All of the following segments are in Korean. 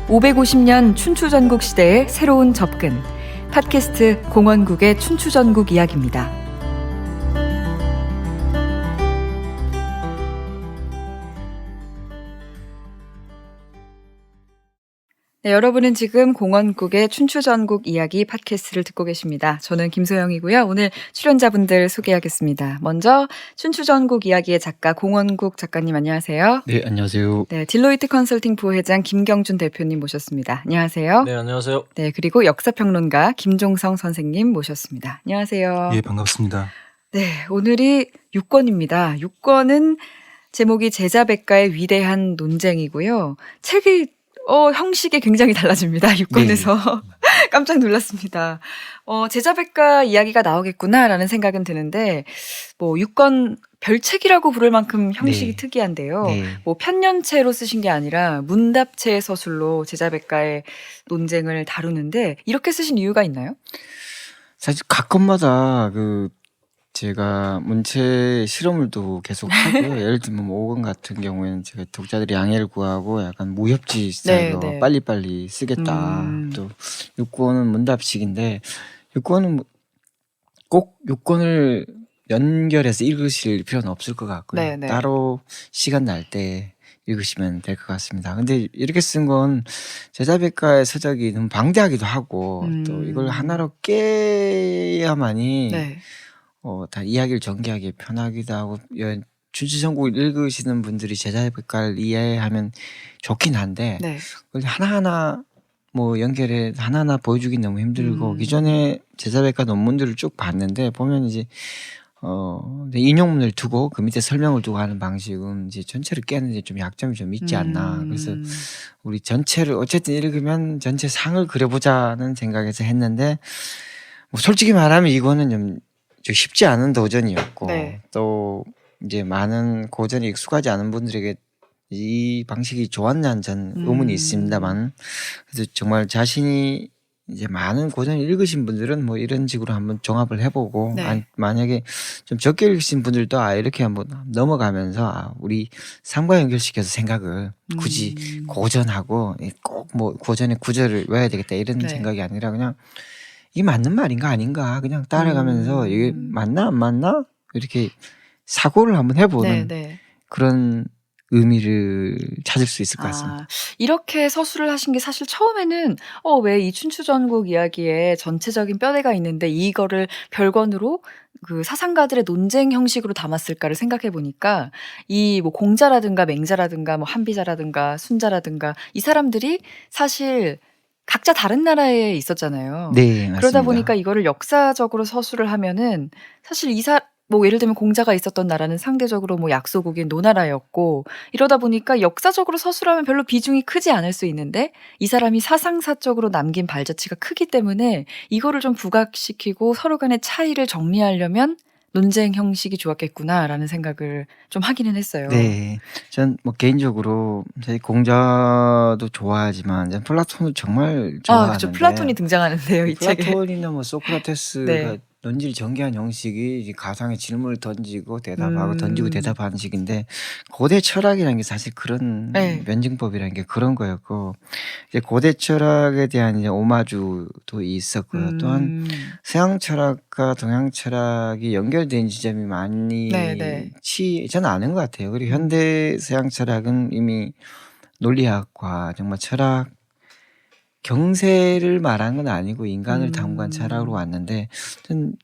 550년 춘추전국 시대의 새로운 접근. 팟캐스트 공원국의 춘추전국 이야기입니다. 네, 여러분은 지금 공원국의 춘추전국 이야기 팟캐스트를 듣고 계십니다. 저는 김소영이고요. 오늘 출연자분들 소개하겠습니다. 먼저 춘추전국 이야기의 작가 공원국 작가님 안녕하세요. 네, 안녕하세요. 네, 딜로이트 컨설팅 부회장 김경준 대표님 모셨습니다. 안녕하세요. 네, 안녕하세요. 네, 그리고 역사평론가 김종성 선생님 모셨습니다. 안녕하세요. 예, 반갑습니다. 네, 오늘이 6권입니다. 6권은 제목이 제자백가의 위대한 논쟁이고요. 책이 형식이 굉장히 달라집니다. 6권에서. 네. 깜짝 놀랐습니다. 제자백가 이야기가 나오겠구나라는 생각은 드는데 6권 별책이라고 부를 만큼 형식이 네. 특이한데요. 네. 편년체로 쓰신 게 아니라 문답체 서술로 제자백가의 논쟁을 다루는데 이렇게 쓰신 이유가 있나요? 사실 각권마다 제가 문체 실험을 또 계속 하고요. 예를 들면 5권 같은 경우에는 제가 독자들이 양해를 구하고 약간 무협지 스타일로 네. 빨리빨리 쓰겠다. 또 6권은 문답식인데 6권은 꼭 6권을 연결해서 읽으실 필요는 없을 것 같고요. 네. 따로 시간 날 때 읽으시면 될 것 같습니다. 근데 이렇게 쓴 건 제자백가의 서적이 너무 방대하기도 하고 또 이걸 하나로 깨야만이 네. 다 이야기를 전개하기 편하기도 하고 춘추전국을 읽으시는 분들이 제자백가를 이해하면 좋긴 한데 네. 그걸 하나하나 연결해 하나하나 보여주기 너무 힘들고 기존의 제자백가 논문들을 쭉 봤는데 보면 이제 인용문을 두고 그 밑에 설명을 두고 하는 방식은 이제 전체를 깨는데 좀 약점이 좀 있지 않나. 그래서 우리 전체를 어쨌든 읽으면 전체 상을 그려보자는 생각에서 했는데 솔직히 말하면 이거는 좀 쉽지 않은 도전이었고 네. 또 이제 많은 고전에 익숙하지 않은 분들에게 이 방식이 좋았냐는 전 의문이 있습니다만 그래서 정말 자신이 이제 많은 고전을 읽으신 분들은 이런 식으로 한번 종합을 해보고 네. 만약에 좀 적게 읽으신 분들도 이렇게 한번 넘어가면서 우리 삶과 연결시켜서 생각을 굳이 고전하고 꼭 고전의 구절을 외워야 되겠다 이런 네. 생각이 아니라 그냥 이게 맞는 말인가 아닌가 그냥 따라가면서 이게 맞나 안 맞나 이렇게 사고를 한번 해보는 네. 그런 의미를 찾을 수 있을 것 같습니다. 이렇게 서술을 하신 게 사실 처음에는 왜 이 춘추전국 이야기에 전체적인 뼈대가 있는데 이거를 별건으로 그 사상가들의 논쟁 형식으로 담았을까를 생각해 보니까 이 공자라든가 맹자라든가 한비자라든가 순자라든가 이 사람들이 사실 각자 다른 나라에 있었잖아요. 네, 맞습니다. 그러다 보니까 이거를 역사적으로 서술을 하면은 사실 예를 들면 공자가 있었던 나라는 상대적으로 약소국인 노나라였고 이러다 보니까 역사적으로 서술하면 별로 비중이 크지 않을 수 있는데 이 사람이 사상사적으로 남긴 발자취가 크기 때문에 이거를 좀 부각시키고 서로 간의 차이를 정리하려면 논쟁 형식이 좋았겠구나라는 생각을 좀 하기는 했어요. 네, 전 개인적으로 사실 공자도 좋아하지만 전 플라톤을 정말 좋아하는데 그렇죠. 플라톤이 등장하는데요, 이 책에. 플라톤이나 소크라테스가 네. 논지를 전개한 형식이 이제 가상의 질문을 던지고 대답하고 던지고 대답하는 식인데 고대 철학이라는 게 사실 그런 네. 면증법이라는 게 그런 거였고 이제 고대 철학에 대한 이제 오마주도 있었고요. 또한 서양 철학과 동양 철학이 연결된 지점이 많이 저는 아는 것 같아요. 그리고 현대 서양 철학은 이미 논리학과 정말 철학 경세를 말한 건 아니고 인간을 탐구한 철학으로 왔는데 전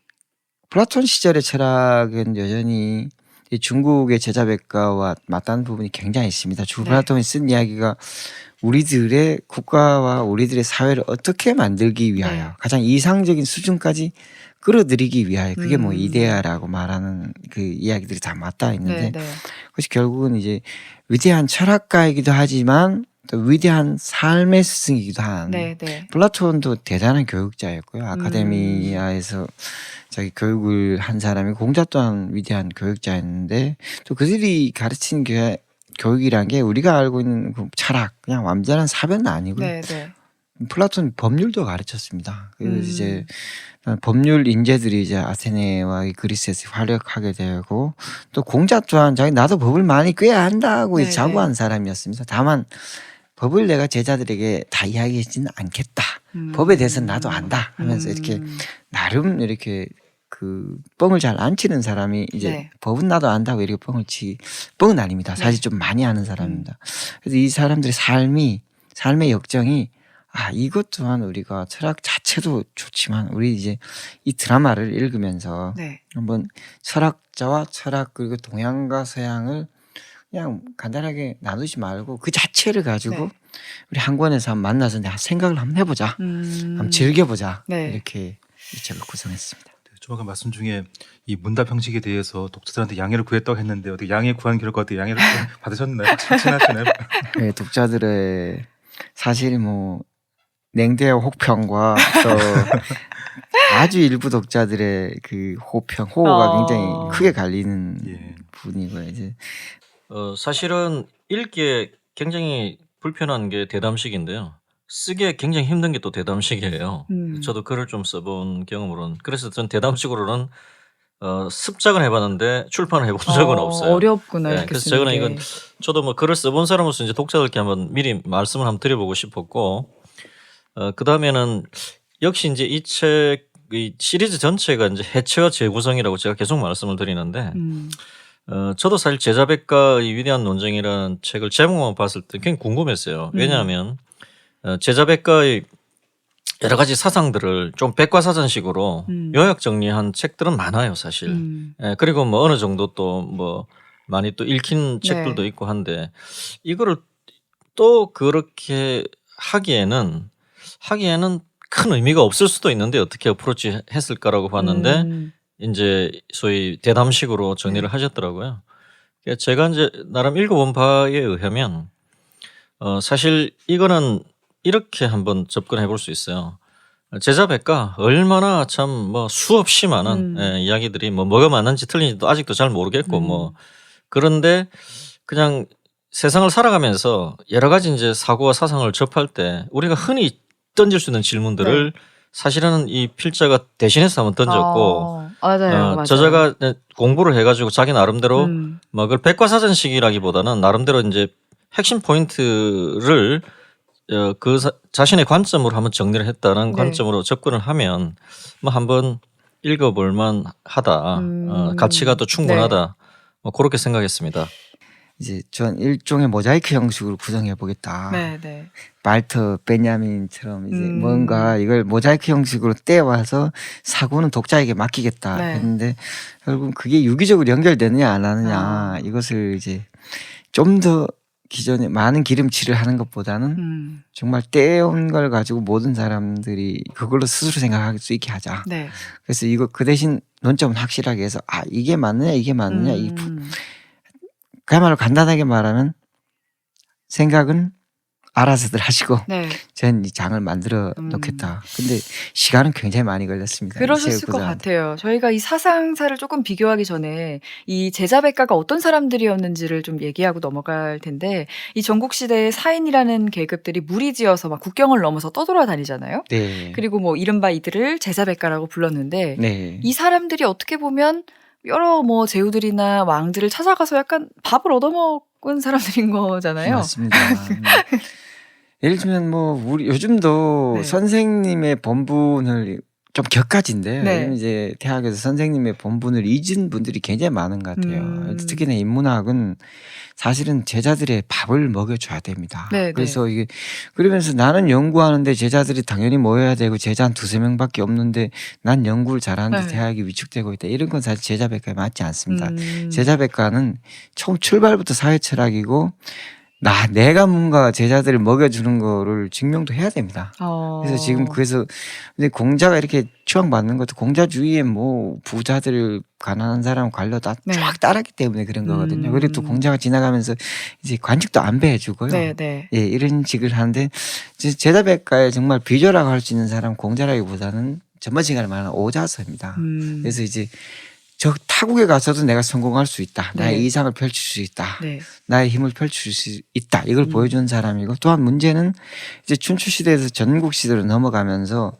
플라톤 시절의 철학은 여전히 이 중국의 제자백가와 맞닿는 부분이 굉장히 있습니다. 플라톤이 쓴 이야기가 우리들의 국가와 우리들의 사회를 어떻게 만들기 위하여 가장 이상적인 수준까지 끌어들이기 위하여 그게 이데아라고 말하는 그 이야기들이 다 맞닿아 있는데 그것이 결국은 이제 위대한 철학가이기도 하지만 또 위대한 삶의 스승이기도 한 플라톤도 대단한 교육자였고요. 아카데미아에서 자기 교육을 한 사람이 공자 또한 위대한 교육자였는데 또 그들이 가르친 교육이란 게 우리가 알고 있는 철학 그냥 완전한 사변은 아니고요. 플라톤 법률도 가르쳤습니다. 그래서 이제 법률 인재들이 이제 아테네와 그리스에서 활약하게 되고 또 공자 또한 나도 법을 많이 꿰야 한다고 자부한 사람이었습니다. 다만 법을 내가 제자들에게 다 이야기하지는 않겠다. 법에 대해서는 나도 안다 하면서 이렇게 나름 이렇게 그 뻥을 잘 안 치는 사람이 이제 네. 법은 나도 안다고 이렇게 뻥은 아닙니다. 사실 네. 좀 많이 아는 사람입니다. 그래서 이 사람들의 삶의 역정이 이것 또한 우리가 철학 자체도 좋지만 우리 이제 이 드라마를 읽으면서 네. 한번 철학자와 철학 그리고 동양과 서양을 그냥 간단하게 나누지 말고 그 자체를 가지고 네. 우리 한 권에서 한번 만나서 내가 생각을 한번 해보자. 한번 즐겨보자. 네. 이렇게 이 책을 구성했습니다. 조만간 말씀 중에 이 문답 형식에 대해서 독자들한테 양해를 구했다고 했는데 어떻게 양해 구한 결과 어떻게 양해를 받으셨나요? 친하시나요? 네, 독자들의 사실 뭐 냉대와 혹평과 또 아주 일부 독자들의 그 호호가 굉장히 크게 갈리는 예. 부분이고요. 이제 사실은 읽기에 굉장히 불편한 게 대담식인데요. 쓰기에 굉장히 힘든 게 또 대담식이에요. 저도 글을 좀 써본 경험으로는 그래서 전 대담식으로는 습작은 해봤는데 출판을 해본 적은 없어요. 어렵구나. 네, 이렇게 그래서 쓰는 저는 게. 이건 저도 뭐 글을 써본 사람으로서 이제 독자들께 한번 미리 말씀을 한번 드려보고 싶었고 그 다음에는 역시 이제 이 책 이 시리즈 전체가 이제 해체와 재구성이라고 제가 계속 말씀을 드리는데 저도 사실 제자백가의 위대한 논쟁이라는 책을 제목만 봤을 때 굉장히 궁금했어요. 왜냐하면 제자백가의 여러 가지 사상들을 좀 백과사전식으로 요약 정리한 책들은 많아요, 사실. 예, 그리고 뭐 어느 정도 또 뭐 많이 또 읽힌 책들도 있고 한데 이거를 또 그렇게 하기에는 큰 의미가 없을 수도 있는데 어떻게 어프로치 했을까라고 봤는데 이제 소위 대담식으로 정리를 하셨더라고요. 그러니까 제가 이제 나름 읽어본 바에 의하면 사실 이거는 이렇게 한번 접근해 볼 수 있어요. 제자백가 얼마나 참 뭐 수없이 많은 이야기들이 뭐가 맞는지 틀린지도 아직도 잘 모르겠고 뭐 그런데 그냥 세상을 살아가면서 여러 가지 이제 사고와 사상을 접할 때 우리가 흔히 던질 수 있는 질문들을 사실은 이 필자가 대신해서 한번 던졌고 맞아요. 저자가 공부를 해가지고 자기 나름대로 뭐 그걸 백과사전식이라기보다는 나름대로 이제 핵심 포인트를 자신의 관점으로 한번 정리를 했다는 관점으로 접근을 하면 뭐 한번 읽어볼만 하다. 가치가 또 충분하다. 뭐 그렇게 생각했습니다. 이제 전 일종의 모자이크 형식으로 구성해 보겠다. 네. 말터 베냐민처럼 이제 뭔가 이걸 모자이크 형식으로 떼와서 사고는 독자에게 맡기겠다 했는데 결국 그게 유기적으로 연결되느냐 안 하느냐 이것을 이제 좀 더 기존에 많은 기름칠을 하는 것보다는 정말 떼온 걸 가지고 모든 사람들이 그걸로 스스로 생각할 수 있게 하자. 네. 그래서 이거 그 대신 논점은 확실하게 해서 이게 맞느냐 그야말로 간단하게 말하면 생각은 알아서들 하시고 전 이 장을 만들어 놓겠다. 근데 시간은 굉장히 많이 걸렸습니다. 그러셨을 것 같아요. 저희가 이 사상사를 조금 비교하기 전에 이 제자백가가 어떤 사람들이었는지를 좀 얘기하고 넘어갈 텐데 이 전국시대의 사인이라는 계급들이 무리지어서 막 국경을 넘어서 떠돌아다니잖아요. 네. 그리고 뭐 이른바 이들을 제자백가라고 불렀는데 네. 이 사람들이 어떻게 보면 여러 뭐 제후들이나 왕들을 찾아가서 약간 밥을 얻어먹은 사람들인 거잖아요. 맞습니다. 예를 들면 뭐 우리 요즘도 선생님의 본분을 좀 격가진데 이제 대학에서 선생님의 본분을 잊은 분들이 굉장히 많은 것 같아요. 특히나 인문학은 사실은 제자들의 밥을 먹여줘야 됩니다. 그래서 이게 그러면서 나는 연구하는데 제자들이 당연히 모여야 되고 제자 한 두세 명밖에 없는데 난 연구를 잘하는데 대학이 위축되고 있다. 이런 건 사실 제자백과에 맞지 않습니다. 제자백과는 처음 출발부터 사회철학이고 내가 뭔가 제자들을 먹여주는 거를 증명도 해야 됩니다. 그래서 지금 근데 공자가 이렇게 추앙받는 것도 공자 주위에 뭐 부자들 가난한 사람 관료 다 쫙 따랐기 때문에 그런 거거든요. 그리고 또 공자가 지나가면서 이제 관직도 안배해주고요. 예, 이런 식을 하는데 제자백과에 정말 비조라고 할 수 있는 사람 공자라기보다는 전반시간에 말하는 오자서입니다. 그래서 이제 저 타국에 가서도 내가 성공할 수 있다. 나의 이상을 펼칠 수 있다. 나의 힘을 펼칠 수 있다. 이걸 보여준 사람이고 또한 문제는 이제 춘추시대에서 전국시대로 넘어가면서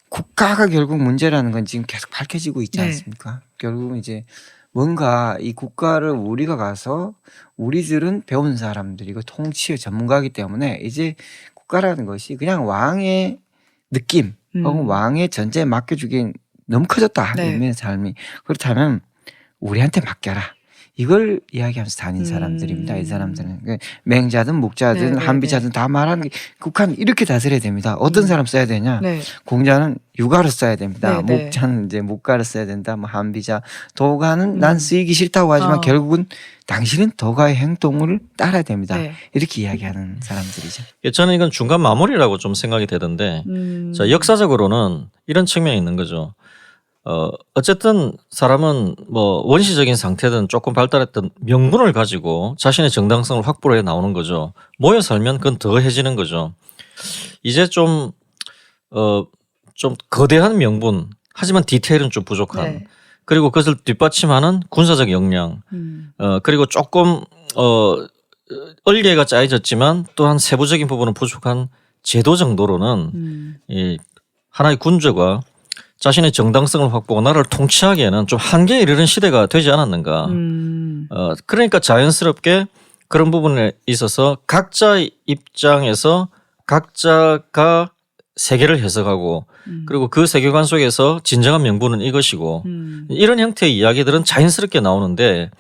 국가가 결국 문제라는 건 지금 계속 밝혀지고 있지 않습니까? 결국은 이제 뭔가 이 국가를 우리가 가서 우리들은 배운 사람들이고 통치의 전문가이기 때문에 이제 국가라는 것이 그냥 왕의 느낌 혹은 왕의 전제에 맡겨주기엔 너무 커졌다. 네. 인민의 삶이. 그렇다면 우리한테 맡겨라. 이걸 이야기하면서 다닌 사람들입니다. 이 사람들은 맹자든 묵자든 네, 한비자든 다 말하는 게 국가는 이렇게 다스려야 됩니다. 어떤 사람 써야 되냐? 네. 공자는 육아로 써야 됩니다. 네, 네. 묵자는 이제 묵가로 써야 된다. 뭐 한비자, 도가는 난 쓰이기 싫다고 하지만 결국은 당신은 도가의 행동을 따라야 됩니다. 네. 이렇게 이야기하는 사람들이죠. 저는 이건 중간 마무리라고 좀 생각이 되던데 자, 역사적으로는 이런 측면이 있는 거죠. 어쨌든 사람은 뭐 원시적인 상태든 조금 발달했던 명분을 가지고 자신의 정당성을 확보를 해 나오는 거죠. 모여 살면 그건 더해지는 거죠. 이제 좀 거대한 명분 하지만 디테일은 좀 부족한 네. 그리고 그것을 뒷받침하는 군사적 역량 그리고 조금 얼개가 짜여졌지만 또한 세부적인 부분은 부족한 제도 정도로는 이 하나의 군주가 자신의 정당성을 확보하고 나라를 통치하기에는 좀 한계에 이르는 시대가 되지 않았는가. 그러니까 자연스럽게 그런 부분에 있어서 각자의 입장에서 각자가 세계를 해석하고 그리고 그 세계관 속에서 진정한 명분은 이것이고 이런 형태의 이야기들은 자연스럽게 나오는데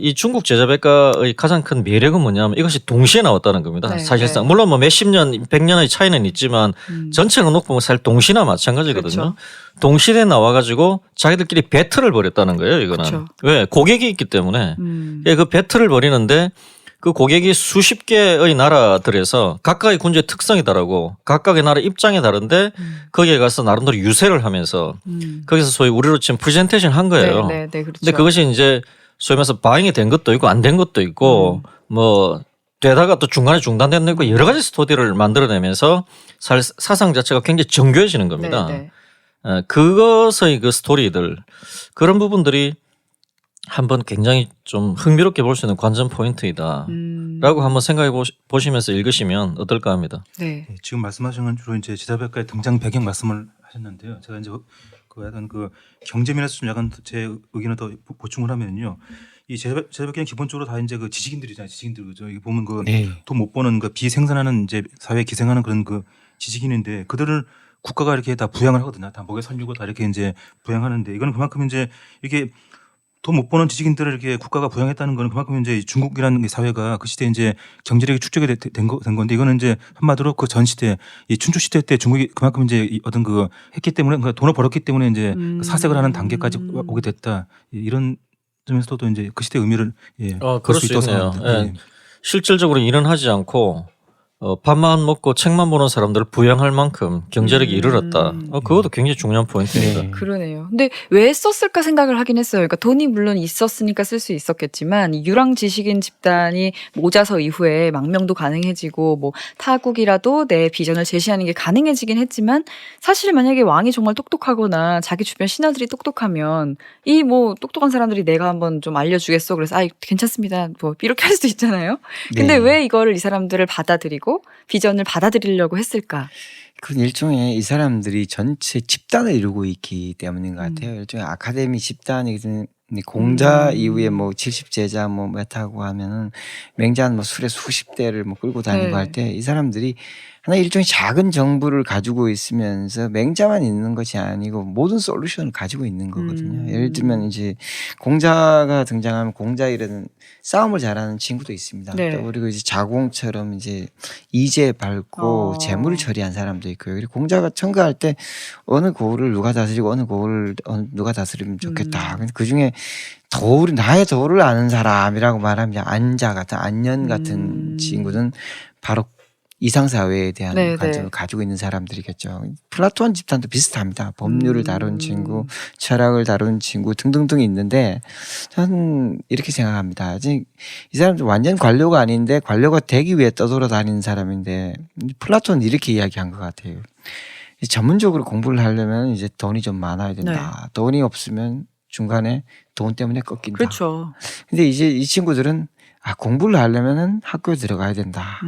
이 중국 제자백과의 가장 큰 매력은 뭐냐면 이것이 동시에 나왔다는 겁니다. 네, 사실상 네. 물론 뭐 몇십 년, 100년의 차이는 있지만 전체로 놓고 사실 동시나 마찬가지거든요. 그렇죠. 동시에 나와가지고 자기들끼리 배틀을 벌였다는 거예요. 이거는 그렇죠. 왜 고객이 있기 때문에 그 배틀을 벌이는데 그 고객이 수십 개의 나라들에서 각각의 군주의 특성이 다르고 각각의 나라 입장이 다른데 거기에 가서 나름대로 유세를 하면서 거기서 소위 우리로 치면 프레젠테이션 한 거예요. 네, 네, 그렇죠. 근데 그것이 이제 소위 말해서 바잉이 된 것도 있고 안 된 것도 있고 뭐 되다가 또 중간에 중단된 것도 있고 여러 가지 스토리를 만들어내면서 사상 자체가 굉장히 정교해지는 겁니다. 네, 네. 그것의 그 스토리들 그런 부분들이 한번 굉장히 좀 흥미롭게 볼 수 있는 관전 포인트이다. 라고 한번 생각해 보시면서 읽으시면 어떨까 합니다. 네. 네, 지금 말씀하신 건 주로 이제 제자백과의 등장 배경 말씀을 하셨는데요. 제가 이제 그 약간 그 경제면에서 좀 약간 제 의견을 더 보충을 하면요. 이 제자백과는 기본적으로 다 이제 그 지식인들이잖아요. 지식인들 그죠. 이게 보면 그 돈 못 버는 그 비생산하는 이제 사회에 기생하는 그런 그 지식인인데 그들을 국가가 이렇게 다 부양을 하거든요. 다 먹여 살리고 다 이렇게 이제 부양하는데 이거는 그만큼 이제 이게 돈 못 버는 지식인들을 이렇게 국가가 부양했다는 거는 그만큼 이제 중국이라는 사회가 그 시대에 이제 경제력이 축적이 된 건데 이거는 이제 한마디로 그 전 시대 이 춘추 시대 때 중국이 그만큼 이제 어떤 그 했기 때문에 그러니까 돈을 벌었기 때문에 이제 그 사색을 하는 단계까지 오게 됐다. 이런 점에서도 이제 그 시대의 의미를 그럴 수 있네요. 예. 실질적으로 일은 하지 않고 밥만 먹고 책만 보는 사람들을 부양할 만큼 경제력이 이르렀다. 그것도 굉장히 중요한 포인트입니다. 네. 그러네요. 근데 왜 썼을까 생각을 하긴 했어요. 그러니까 돈이 물론 있었으니까 쓸 수 있었겠지만 이 유랑 지식인 집단이 모자서 이후에 망명도 가능해지고 뭐 타국이라도 내 비전을 제시하는 게 가능해지긴 했지만 사실 만약에 왕이 정말 똑똑하거나 자기 주변 신하들이 똑똑하면 이 뭐 똑똑한 사람들이 내가 한번 좀 알려주겠어. 그래서 괜찮습니다. 뭐 이렇게 할 수도 있잖아요. 근데 네. 왜 이거를 이 사람들을 받아들이고 비전을 받아들이려고 했을까? 그건 일종의 이 사람들이 전체 집단을 이루고 있기 때문인 것 같아요. 일종의 아카데미 집단이 공자 이후에 뭐 70제자 뭐 메타고 하면은 맹자는 뭐 술에 수십 대를 뭐 끌고 다니고 네. 할 때 이 사람들이 하나 일종의 작은 정부를 가지고 있으면서 맹자만 있는 것이 아니고 모든 솔루션을 가지고 있는 거거든요. 예를 들면 이제 공자가 등장하면 공자 일에는 싸움을 잘하는 친구도 있습니다. 네. 또 그리고 이제 자공처럼 이제 이제 밟고 재물을 처리한 사람도 있고요. 그리고 공자가 청가할 때 어느 고을을 누가 다스리고 어느 고을을 누가 다스리면 좋겠다. 근데 그 중에 나의 도를 아는 사람이라고 말하면 안자 같은 안년 같은 친구는 바로 이상사회에 대한 네, 관점을 네. 가지고 있는 사람들이겠죠. 플라톤 집단도 비슷합니다. 법률을 다룬 친구, 철학을 다룬 친구 등등등 있는데 저는 이렇게 생각합니다. 이 사람들 완전 관료가 아닌데 관료가 되기 위해 떠돌아다니는 사람인데 플라톤은 이렇게 이야기한 것 같아요. 전문적으로 공부를 하려면 이제 돈이 좀 많아야 된다. 돈이 없으면 중간에 돈 때문에 꺾인다. 그렇죠. 근데 이제 이 친구들은 공부를 하려면은 학교에 들어가야 된다.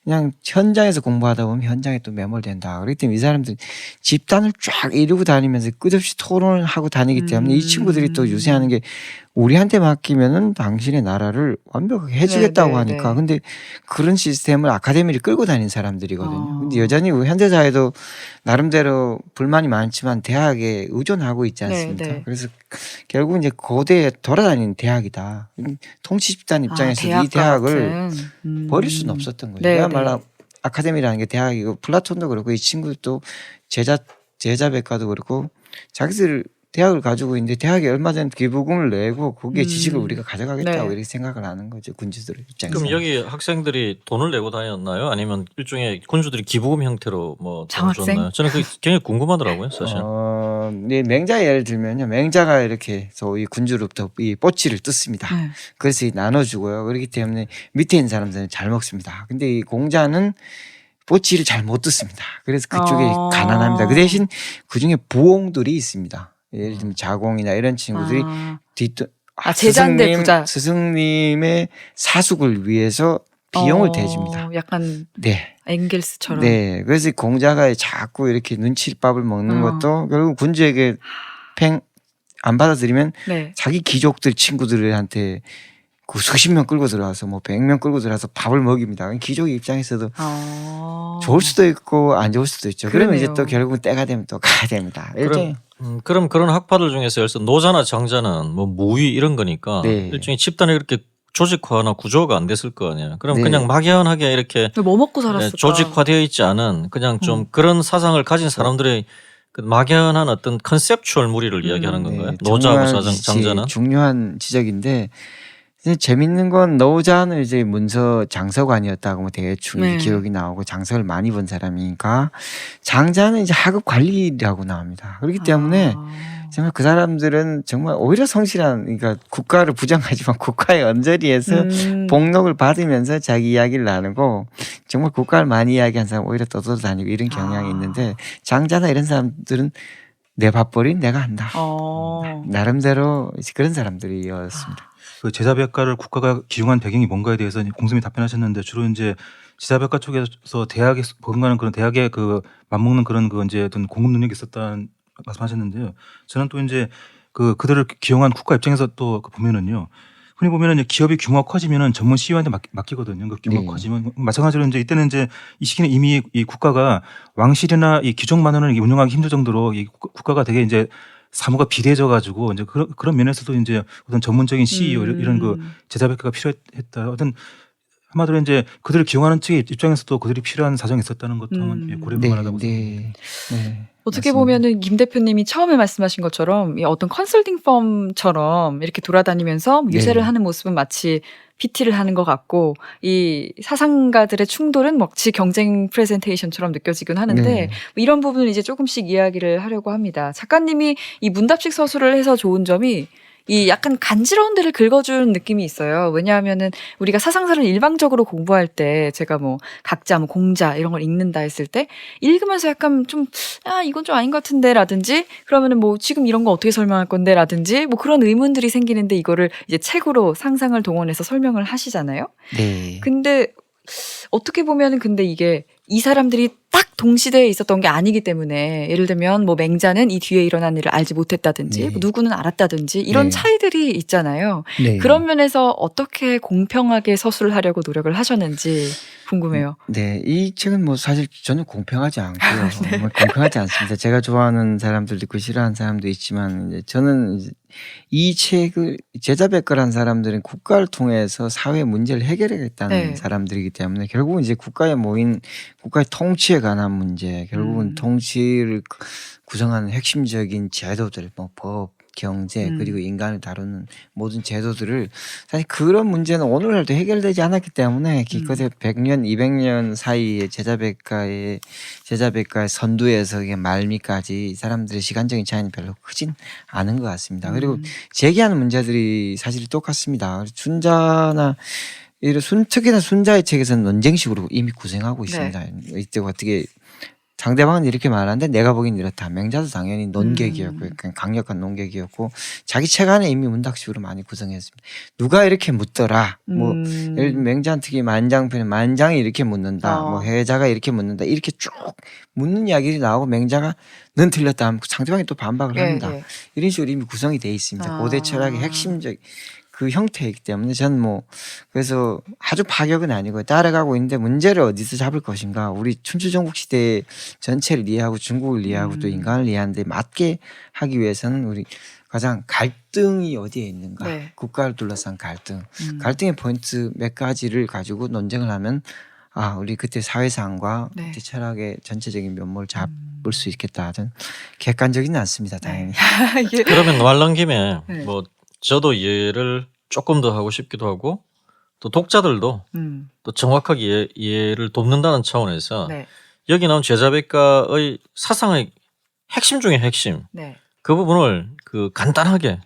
그냥 현장에서 공부하다 보면 현장에 또 매몰된다. 그렇기 때문에 이 사람들 집단을 쫙 이루고 다니면서 끝없이 토론을 하고 다니기 때문에 이 친구들이 또 유세하는 게 우리한테 맡기면은 당신의 나라를 완벽하게 해주겠다고 네, 하니까. 네. 근데 그런 시스템을 아카데미를 끌고 다니는 사람들이거든요. 어. 근데 여전히 우리 현대사회도 나름대로 불만이 많지만 대학에 의존하고 있지 않습니까? 네, 네. 그래서 결국 이제 고대에 돌아다니는 대학이다. 통치 집단 입장에서도 이 대학과 대학을 같은. 버릴 수는 없었던 거예요. 네, 그야말로 네. 아카데미라는 게 대학이고 플라톤도 그렇고 이 친구도 제자백과도 그렇고 자기들 대학을 가지고 있는데 대학에 얼마 전에 기부금을 내고 거기에 지식을 우리가 가져가겠다고 네. 이렇게 생각을 하는 거죠. 군주들 입장에서. 그럼 여기 학생들이 돈을 내고 다녔나요? 아니면 일종의 군주들이 기부금 형태로 뭐 돈을 장학생? 줬나요? 저는 그게 굉장히 궁금하더라고요, 사실. 네, 맹자 예를 들면요. 맹자가 이렇게 소위 군주로부터 이 뽀찌를 뜯습니다. 네. 그래서 나눠주고요. 그렇기 때문에 밑에 있는 사람들은 잘 먹습니다. 근데 이 공자는 뽀찌를 잘 못 뜯습니다. 그래서 그쪽에 가난합니다. 그 대신 그중에 부옹들이 있습니다. 예를 들면 자공이나 이런 친구들이 제자인데 부자. 스승님의 사숙을 위해서 비용을 대줍니다. 약간 네. 엥겔스처럼. 네. 그래서 공자가 자꾸 이렇게 눈치밥을 먹는 것도 결국 군주에게 안 받아들이면 네. 자기 귀족들 친구들한테 그 수십 명 끌고 들어와서 뭐 100명 끌고 들어와서 밥을 먹입니다. 귀족 입장에서도 좋을 수도 있고 안 좋을 수도 있죠. 그러면 이제 또 결국은 때가 되면 또 가야 됩니다. 그럼 그런 학파들 중에서 예를 들어 노자나 장자는 뭐 무위 이런 거니까 네. 일종의 집단이 그렇게 조직화나 구조가 안 됐을 거 아니에요. 그럼 네. 그냥 막연하게 이렇게 뭐 먹고 살았을까? 조직화되어 있지 않은 그냥 좀 그런 사상을 가진 사람들의 그 막연한 어떤 컨셉추얼 무리를 이야기하는 건가요? 네, 노자하고 장자는? 중요한 지적인데 재밌는 건 노자는 이제 문서 장서관이었다고 뭐 대충 네. 기록이 나오고 장서를 많이 본 사람이니까 장자는 이제 학업 관리라고 나옵니다. 그렇기 때문에 정말 그 사람들은 정말 오히려 성실한 그러니까 국가를 부정하지만 국가의 언저리에서 복록을 받으면서 자기 이야기를 나누고 정말 국가를 많이 이야기한 사람 오히려 떠돌아다니고 이런 경향이 있는데 장자나 이런 사람들은 내 밥벌이는 내가 한다. 나름대로 그런 사람들이었습니다. 그 제자백과를 국가가 기용한 배경이 뭔가에 대해서 공수님이 답변하셨는데 주로 이제 제자백과 쪽에서 대학에 버금가는 그런 대학에 그 맞먹는 그런 그 이제 어떤 공급 능력이 있었다는 말씀하셨는데요. 저는 또 이제 그들을 기용한 국가 입장에서 또 보면은요. 흔히 보면은 기업이 규모가 커지면은 전문 CEO한테 맡기거든요. 그 규모가 커지면 마찬가지로 이제 이때는 이제 이 시기는 이미 이 국가가 왕실이나 이 귀족만으로는 운영하기 힘들 정도로 이 국가가 되게 이제 사무가 비대해져 가지고 이제 그런 면에서도 이제 어떤 전문적인 CEO 이런 그 제자백과가 필요했다. 어떤 한마디로 이제 그들을 기용하는 측의 입장에서도 그들이 필요한 사정이 있었다는 것도 한번 고려해 볼 만하다고 생각합니다. 네. 어떻게 맞습니다. 보면은 김 대표님이 처음에 말씀하신 것처럼 이 어떤 컨설팅 펌처럼 이렇게 돌아다니면서 유세를 네. 하는 모습은 마치 PT를 하는 것 같고 이 사상가들의 충돌은 마치 경쟁 프레젠테이션처럼 느껴지긴 하는데 네. 이런 부분을 이제 조금씩 이야기를 하려고 합니다. 작가님이 이 문답식 서술을 해서 좋은 점이 이 약간 간지러운 데를 긁어준 느낌이 있어요. 왜냐하면은 우리가 사상사를 일방적으로 공부할 때 제가 뭐 각자 뭐 공자 이런 걸 읽는다 했을 때 읽으면서 약간 좀 이건 좀 아닌 것 같은데 라든지 그러면은 뭐 지금 이런 거 어떻게 설명할 건데 라든지 뭐 그런 의문들이 생기는데 이거를 이제 책으로 상상을 동원해서 설명을 하시잖아요. 네. 근데 어떻게 보면은 근데 이게 이 사람들이 딱 동시대에 있었던 게 아니기 때문에 예를 들면 뭐 맹자는 이 뒤에 일어난 일을 알지 못했다든지 네. 뭐 누구는 알았다든지 이런 네. 차이들이 있잖아요. 네. 그런 면에서 어떻게 공평하게 서술을 하려고 노력을 하셨는지 궁금해요. 네, 이 책은 뭐 사실 전혀 공평하지 않고요. 뭐 공평하지 않습니다. 제가 좋아하는 사람들도 있고 싫어하는 사람도 있지만 이제 저는 이제 이 책을 제자백과라는 사람들은 국가를 통해서 사회 문제를 해결하겠다는 네. 사람들이기 때문에 결국은 이제 국가의 통치에 관한 문제, 결국은 통치를 구성하는 핵심적인 제도들, 뭐 법, 경제 그리고 인간을 다루는 모든 제도들을 사실 그런 문제는 오늘날도 해결되지 않았기 때문에 기껏해 100년, 200년 사이에 제자백과의 선두에서 말미까지 이 사람들의 시간적인 차이는 별로 크진 않은 것 같습니다. 그리고 제기하는 문제들이 사실 똑같습니다. 순자나 특히나 순자의 책에서는 논쟁식으로 이미 구성하고 있습니다. 이때 어떻게 상대방은 이렇게 말하는데 내가 보기엔 이렇다. 맹자도 당연히 논객이었고 약간 강력한 논객이었고 자기 책 안에 이미 문학식으로 많이 구성했습니다. 누가 이렇게 묻더라. 뭐 예를 들면 맹자한 특히 만장편에 만장이 이렇게 묻는다. 뭐 해자가 이렇게 묻는다. 이렇게 쭉 묻는 이야기들이 나오고 맹자가 넌 틀렸다 하면 상대방이 또 반박을 합니다. 예. 이런 식으로 이미 구성이 돼 있습니다. 아. 고대 철학의 핵심적 그 형태이기 때문에 저는 뭐 그래서 아주 파격은 아니고 따라가고 있는데 문제를 어디서 잡을 것인가. 우리 춘추전국 시대 전체를 이해하고 중국을 이해하고 또 인간을 이해하는데 맞게 하기 위해서는 우리 가장 갈등이 어디에 있는가. 네. 국가를 둘러싼 갈등. 갈등의 포인트 몇 가지를 가지고 논쟁을 하면 아 우리 그때 사회상과 네. 그때 철학의 전체적인 면모를 잡을 수 있겠다. 저는 객관적이는 않습니다. 당연히. 이게 그러면 말 나온 김에 네. 뭐 저도 이해를 조금 더 하고 싶기도 하고 또 독자들도 또 정확하게 이해를 돕는다는 차원에서 네. 여기 나온 제자백가의 사상의 핵심 중에 핵심 네. 그 부분을 그 간단하게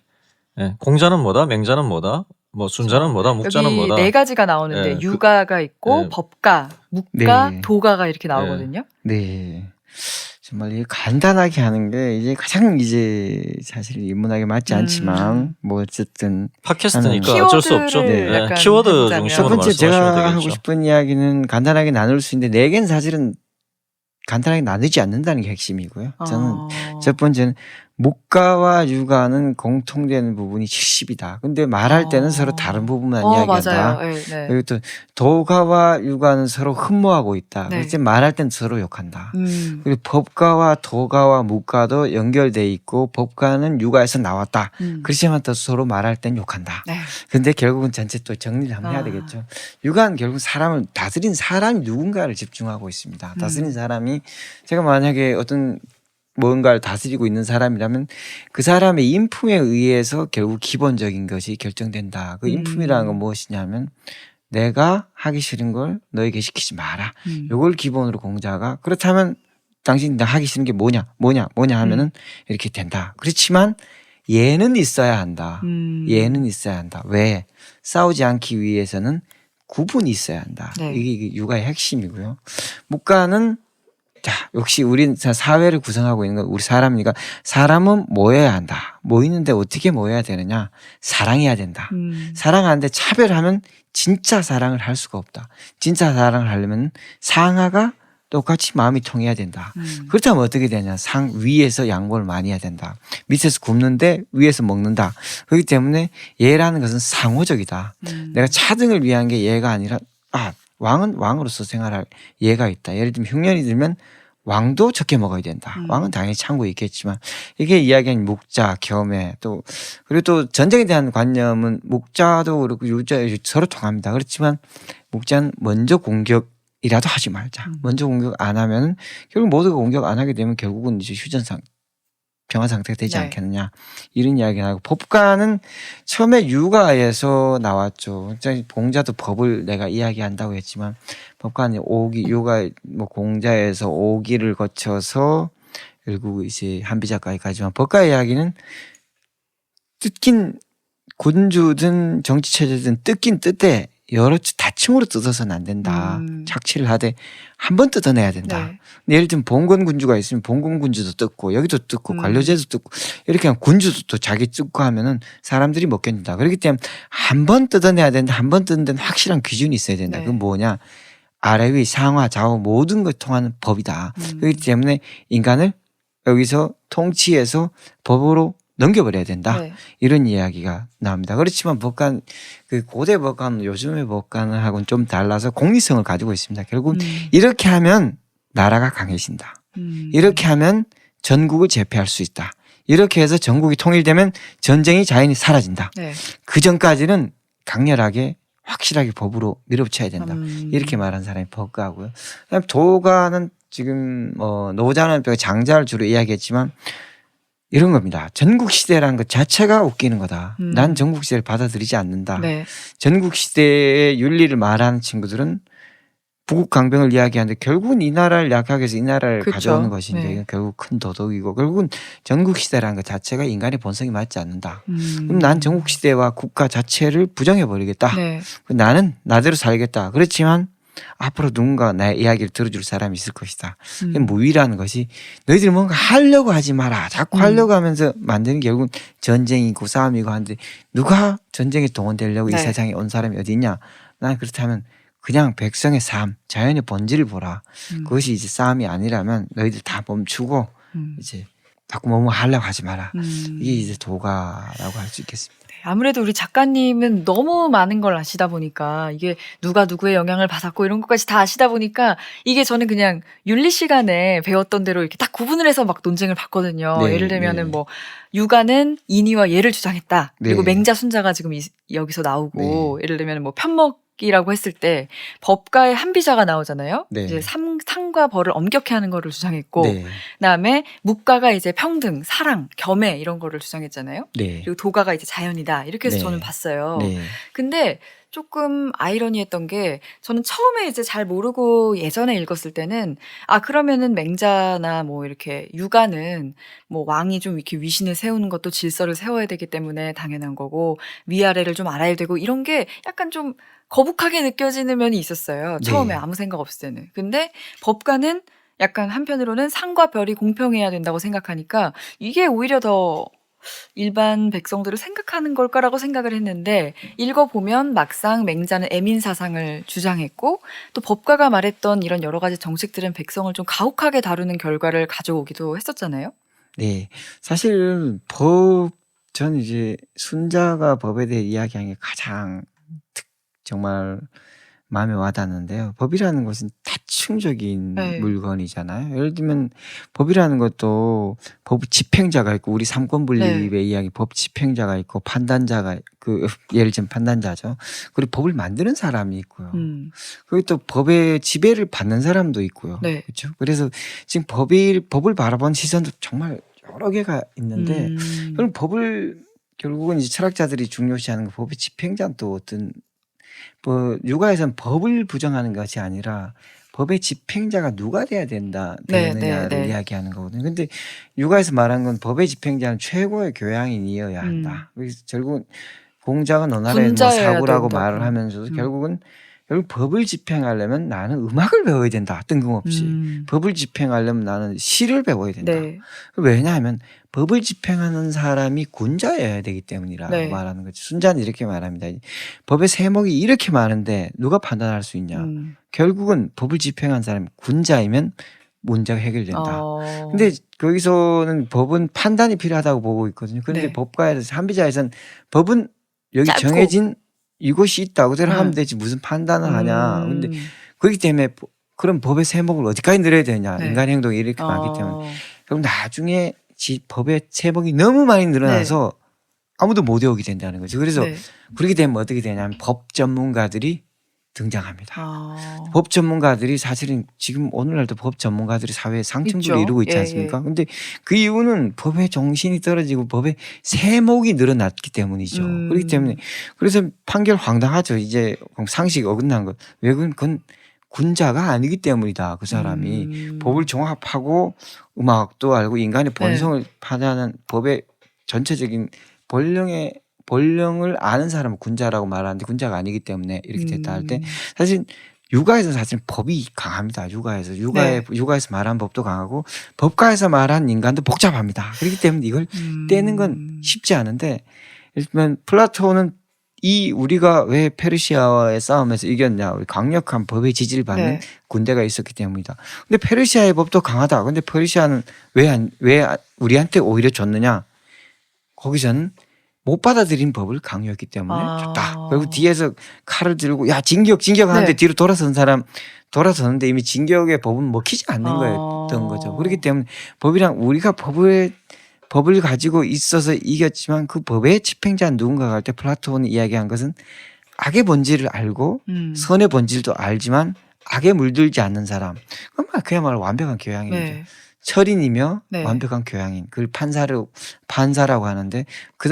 예, 공자는 뭐다, 맹자는 뭐다, 뭐 순자는 뭐다, 묵자는 여기 뭐다. 네 가지가 나오는데 예, 유가가 있고 예. 법가, 묵가, 네. 도가가 이렇게 나오거든요. 네. 정말 이 간단하게 하는 게 이제 가장 이제 사실 인문학에 맞지 않지만 뭐 어쨌든 팟캐스트니까 어쩔 수 없죠. 키워드를 예, 약간 키워드 해보자면. 첫 중심으로 번째 제가 말씀하시면 하고 되겠죠. 싶은 이야기는 간단하게 나눌 수 있는데 네 개는 사실은 간단하게 나누지 않는다는 게 핵심이고요. 저는 첫 번째는 묵가와 유가는 공통되는 부분이 70이다. 근데 말할 때는 서로 다른 부분만 이야기한다. 맞아요. 네, 네. 그리고 또 도가와 유가는 서로 흠모하고 있다. 네. 그래서 말할 때는 서로 욕한다. 음. 그리고 법가와 도가와 묵가도 연결돼 있고 법가는 유가에서 나왔다. 그렇지만 또 서로 말할 땐 욕한다. 네. 근데 결국은 전체 또 정리를 한번 해야 되겠죠. 유가는 결국 사람을 다스린 사람이 누군가를 집중하고 있습니다. 다스린 사람이 제가 만약에 어떤 뭔가를 다스리고 있는 사람이라면 그 사람의 인품에 의해서 결국 기본적인 것이 결정된다. 그 인품이라는 건 무엇이냐면 내가 하기 싫은 걸 너에게 시키지 마라. 요걸 기본으로 공자가 그렇다면 당신 나 하기 싫은 게 뭐냐 하면은 이렇게 된다. 그렇지만 예는 있어야 한다. 예는 있어야 한다. 왜? 싸우지 않기 위해서는 구분이 있어야 한다. 네. 이게 육아의 핵심이고요. 묵가는 자, 역시 우린 사회를 구성하고 있는 건 우리 사람이니까 사람은 모여야 한다. 모이는데 어떻게 모여야 되느냐? 사랑해야 된다. 사랑하는데 차별하면 진짜 사랑을 할 수가 없다. 진짜 사랑을 하려면 상하가 똑같이 마음이 통해야 된다. 그렇다면 어떻게 되냐? 상 위에서 양보를 많이 해야 된다. 밑에서 굶는데 위에서 먹는다. 그렇기 때문에 예라는 것은 상호적이다. 내가 차등을 위한 게 예가 아니라 왕은 왕으로서 생활할 예가 있다. 예를 들면 흉년이 들면 왕도 적게 먹어야 된다. 왕은 당연히 참고 있겠지만 이게 이야기하는 묵자, 겸해 또 그리고 또 전쟁에 대한 관념은 묵자도 그렇고 유자 서로 통합니다. 그렇지만 묵자는 먼저 공격이라도 하지 말자. 먼저 공격 안 하면 결국 모두가 공격 안 하게 되면 결국은 이제 휴전상 평화 상태가 되지 네. 않겠느냐 이런 이야기를 하고 법가는 처음에 유가에서 나왔죠. 공자도 법을 내가 이야기한다고 했지만 법가는 오기 유가 뭐 공자에서 오기를 거쳐서 결국 이제 한비자까지 가지만 법가 이야기는 뜯긴 군주든 정치 체제든 뜯긴 뜯되 여러 다층으로 뜯어서는 안 된다. 착취를 하되 한 번 뜯어내야 된다. 네. 예를 들면 봉건 군주가 있으면 봉건 군주도 뜯고 여기도 뜯고 관료제도 뜯고 이렇게 하면 군주도 또 자기 뜯고 하면은 사람들이 못 견딘다. 그렇기 때문에 한 번 뜯어내야 된다. 한 번 뜯는 데는 확실한 기준이 있어야 된다. 네. 그건 뭐냐? 아래 위 상하 좌우 모든 걸 통하는 법이다. 그렇기 때문에 인간을 여기서 통치해서 법으로 넘겨버려야 된다. 네. 이런 이야기가 나옵니다. 그렇지만 법관, 그 고대 법관은 요즘의 법관하고는 좀 달라서 공리성을 가지고 있습니다. 결국 이렇게 하면 나라가 강해진다. 이렇게 하면 전국을 제패할 수 있다. 이렇게 해서 전국이 통일되면 전쟁이 자연히 사라진다. 네. 그 전까지는 강렬하게 확실하게 법으로 밀어붙여야 된다. 이렇게 말한 사람이 법가고요. 그다음에 도가는 지금 노자는 장자를 주로 이야기했지만 이런 겁니다. 전국 시대라는 것 자체가 웃기는 거다. 난 전국 시대를 받아들이지 않는다. 네. 전국 시대의 윤리를 말하는 친구들은 부국 강병을 이야기하는데 결국은 이 나라를 약하게 해서 이 나라를 그쵸. 가져오는 것인데 네. 이건 결국 큰 도덕이고 결국은 전국 시대라는 것 자체가 인간의 본성이 맞지 않는다. 그럼 난 전국 시대와 국가 자체를 부정해 버리겠다. 네. 나는 나대로 살겠다. 그렇지만 앞으로 누군가 나의 이야기를 들어줄 사람이 있을 것이다. 음. 무위라는 것이 너희들이 뭔가 하려고 하지 마라. 자꾸 음. 하려고 하면서 만드는 게 결국은 전쟁이고 싸움이고 하는데 누가 전쟁에 동원되려고 이 네. 세상에 온 사람이 어디 있냐. 난 그렇다면 그냥 백성의 삶, 자연의 본질을 보라. 음. 그것이 이제 싸움이 아니라면 너희들 다 멈추고 음. 이제 자꾸 뭐뭐 하려고 하지 마라. 음. 이게 이제 도가라고 할 수 있겠습니다. 아무래도 우리 작가님은 너무 많은 걸 아시다 보니까 이게 누가 누구의 영향을 받았고 이런 것까지 다 아시다 보니까 이게 저는 그냥 윤리 시간에 배웠던 대로 이렇게 딱 구분을 해서 막 논쟁을 받거든요. 네, 예를 들면은 네. 뭐 육아는 인의와 예를 주장했다. 그리고 네. 맹자 순자가 지금 여기서 나오고 네. 예를 들면 뭐 편먹이라고 했을 때 법가의 한비자가 나오잖아요. 네. 이제 상과 벌을 엄격히 하는 거를 주장했고 네. 그다음에 묵가가 이제 평등, 사랑, 겸해 이런 거를 주장했잖아요. 네. 그리고 도가가 이제 자연이다. 이렇게 해서 네. 저는 봤어요. 네. 근데 조금 아이러니했던 게 저는 처음에 이제 잘 모르고 예전에 읽었을 때는 아 그러면은 맹자나 뭐 이렇게 육아는 뭐 왕이 좀 이렇게 위신을 세우는 것도 질서를 세워야 되기 때문에 당연한 거고 위아래를 좀 알아야 되고 이런 게 약간 좀 거북하게 느껴지는 면이 있었어요. 처음에 네. 아무 생각 없을 때는. 근데 법가는 약간 한편으로는 상과 별이 공평해야 된다고 생각하니까 이게 오히려 더 일반 백성들을 생각하는 걸까라고 생각을 했는데 읽어보면 막상 맹자는 애민사상을 주장했고 또 법가가 말했던 이런 여러 가지 정책들은 백성을 좀 가혹하게 다루는 결과를 가져오기도 했었잖아요. 네. 사실 저는 이제 순자가 법에 대해 이야기한 게 가장 정말 마음에 와닿는데요. 법이라는 것은 다층적인 네. 물건이잖아요. 예를 들면 법이라는 것도 법 집행자가 있고 우리 삼권 분립의 네. 이야기 법 집행자가 있고 판단자가 예를 들면 판단자죠. 그리고 법을 만드는 사람이 있고요. 그리고 또 법의 지배를 받는 사람도 있고요. 네. 그렇죠? 그래서 지금 법을 바라본 시선도 정말 여러 개가 있는데 그럼 법을 결국은 이제 철학자들이 중요시하는 거 법의 집행자는 또 어떤 뭐 육아에서는 법을 부정하는 것이 아니라 법의 집행자가 누가 돼야 네, 되느냐를 네, 네. 이야기하는 거거든요. 근데 육아에서 말한 건 법의 집행자는 최고의 교양인이어야 음. 한다. 그래서 결국은 공자가 논하라의 뭐 군자여야 사고라고 된다고. 말을 하면서도 음. 결국 법을 집행하려면 나는 음악을 배워야 된다. 뜬금없이. 법을 집행하려면 나는 시를 배워야 된다. 네. 왜냐하면 법을 집행하는 사람이 군자여야 되기 때문이라고 네. 말하는 거죠. 순자는 이렇게 말합니다. 법의 세목이 이렇게 많은데 누가 판단할 수 있냐. 결국은 법을 집행한 사람이 군자이면 문제가 해결된다. 근데 거기서는 법은 판단이 필요하다고 보고 있거든요. 그런데 네. 법가에서 한비자에서는 법은 여기 짧고. 정해진 이것이 있다. 그대로 하면 음. 되지 무슨 판단을 하냐. 근데 음. 그렇기 때문에 그럼 법의 세목을 어디까지 늘려야 되냐. 네. 인간 행동이 이렇게 많기 때문에. 그럼 나중에 법의 세목이 너무 많이 늘어나서 아무도 못 외우게 된다는 거죠. 그래서 네. 그렇게 되면 어떻게 되냐면 법 전문가들이 등장합니다. 아. 법 전문가들이 사실은 지금 오늘날도 법 전문가들이 사회에 상층부를 있죠. 이루고 있지 예, 않습니까? 근데 그 이유는 법의 정신이 떨어지고 법의 세목이 늘어났기 때문이죠. 그렇기 때문에 그래서 판결 황당하죠. 이제 상식 어긋난 것. 왜 그건 군자가 아니기 때문이다. 그 사람이 법을 종합하고 음악도 알고 인간의 본성을 판단하는 법의 전체적인 본령을 아는 사람은 군자라고 말하는데 군자가 아니기 때문에 이렇게 됐다 할 때 사실 육아에서 사실 법이 강합니다. 육아에서 말한 법도 강하고 법가에서 말한 인간도 복잡합니다. 그렇기 때문에 이걸 떼는 건 쉽지 않은데 일단 플라톤은 우리가 왜 페르시아와의 싸움에서 이겼냐. 우리 강력한 법의 지지를 받는 군대가 있었기 때문이다. 근데 페르시아의 법도 강하다. 근데 페르시아는 왜 우리한테 오히려 줬느냐. 거기서는 못 받아들인 법을 강요했기 때문에 줬다. 그리고 뒤에서 칼을 들고 야 진격 하는데 뒤로 돌아섰는데 이미 진격의 법은 먹히지 않는 거였던 거죠. 그렇기 때문에 법이랑 우리가 법을 가지고 있어서 이겼지만 그 법의 집행자는 누군가가 할 때 플라톤이 이야기한 것은 악의 본질을 알고 선의 본질도 알지만 악에 물들지 않는 사람. 그야말로 완벽한 교양입니다. 철인이며 완벽한 교양인. 그걸 판사라고 하는데 그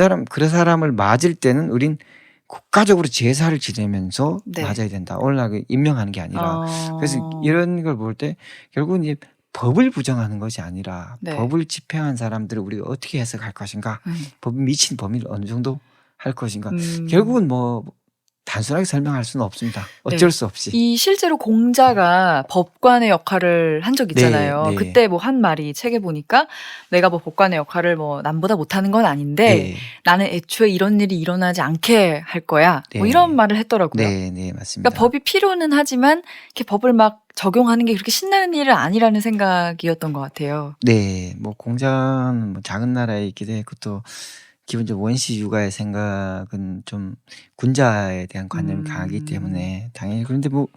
사람을 맞을 때는 우린 국가적으로 제사를 지내면서 맞아야 된다. 오늘날 임명하는 게 아니라. 그래서 이런 걸 볼 때 결국은 이제 법을 부정하는 것이 아니라 법을 집행한 사람들을 우리가 어떻게 해석할 것인가. 법이 미친 범위를 어느 정도 할 것인가. 결국은 뭐 단순하게 설명할 수는 없습니다. 네. 어쩔 수 없이. 이 실제로 공자가 법관의 역할을 한 적 있잖아요. 네, 네. 그때 뭐 한 말이 책에 보니까 내가 뭐 법관의 역할을 뭐 남보다 못하는 건 아닌데 네. 나는 애초에 이런 일이 일어나지 않게 할 거야. 뭐 네. 이런 말을 했더라고요. 네, 네, 맞습니다. 그러니까 법이 필요는 하지만 이렇게 법을 막 적용하는 게 그렇게 신나는 일은 아니라는 생각이었던 것 같아요. 네, 뭐 공자는 뭐 작은 나라에 있기도 했고 또 기본적으로 원시 육아의 생각은 좀 군자에 대한 관념이 강하기 때문에 당연히 그런데 뭐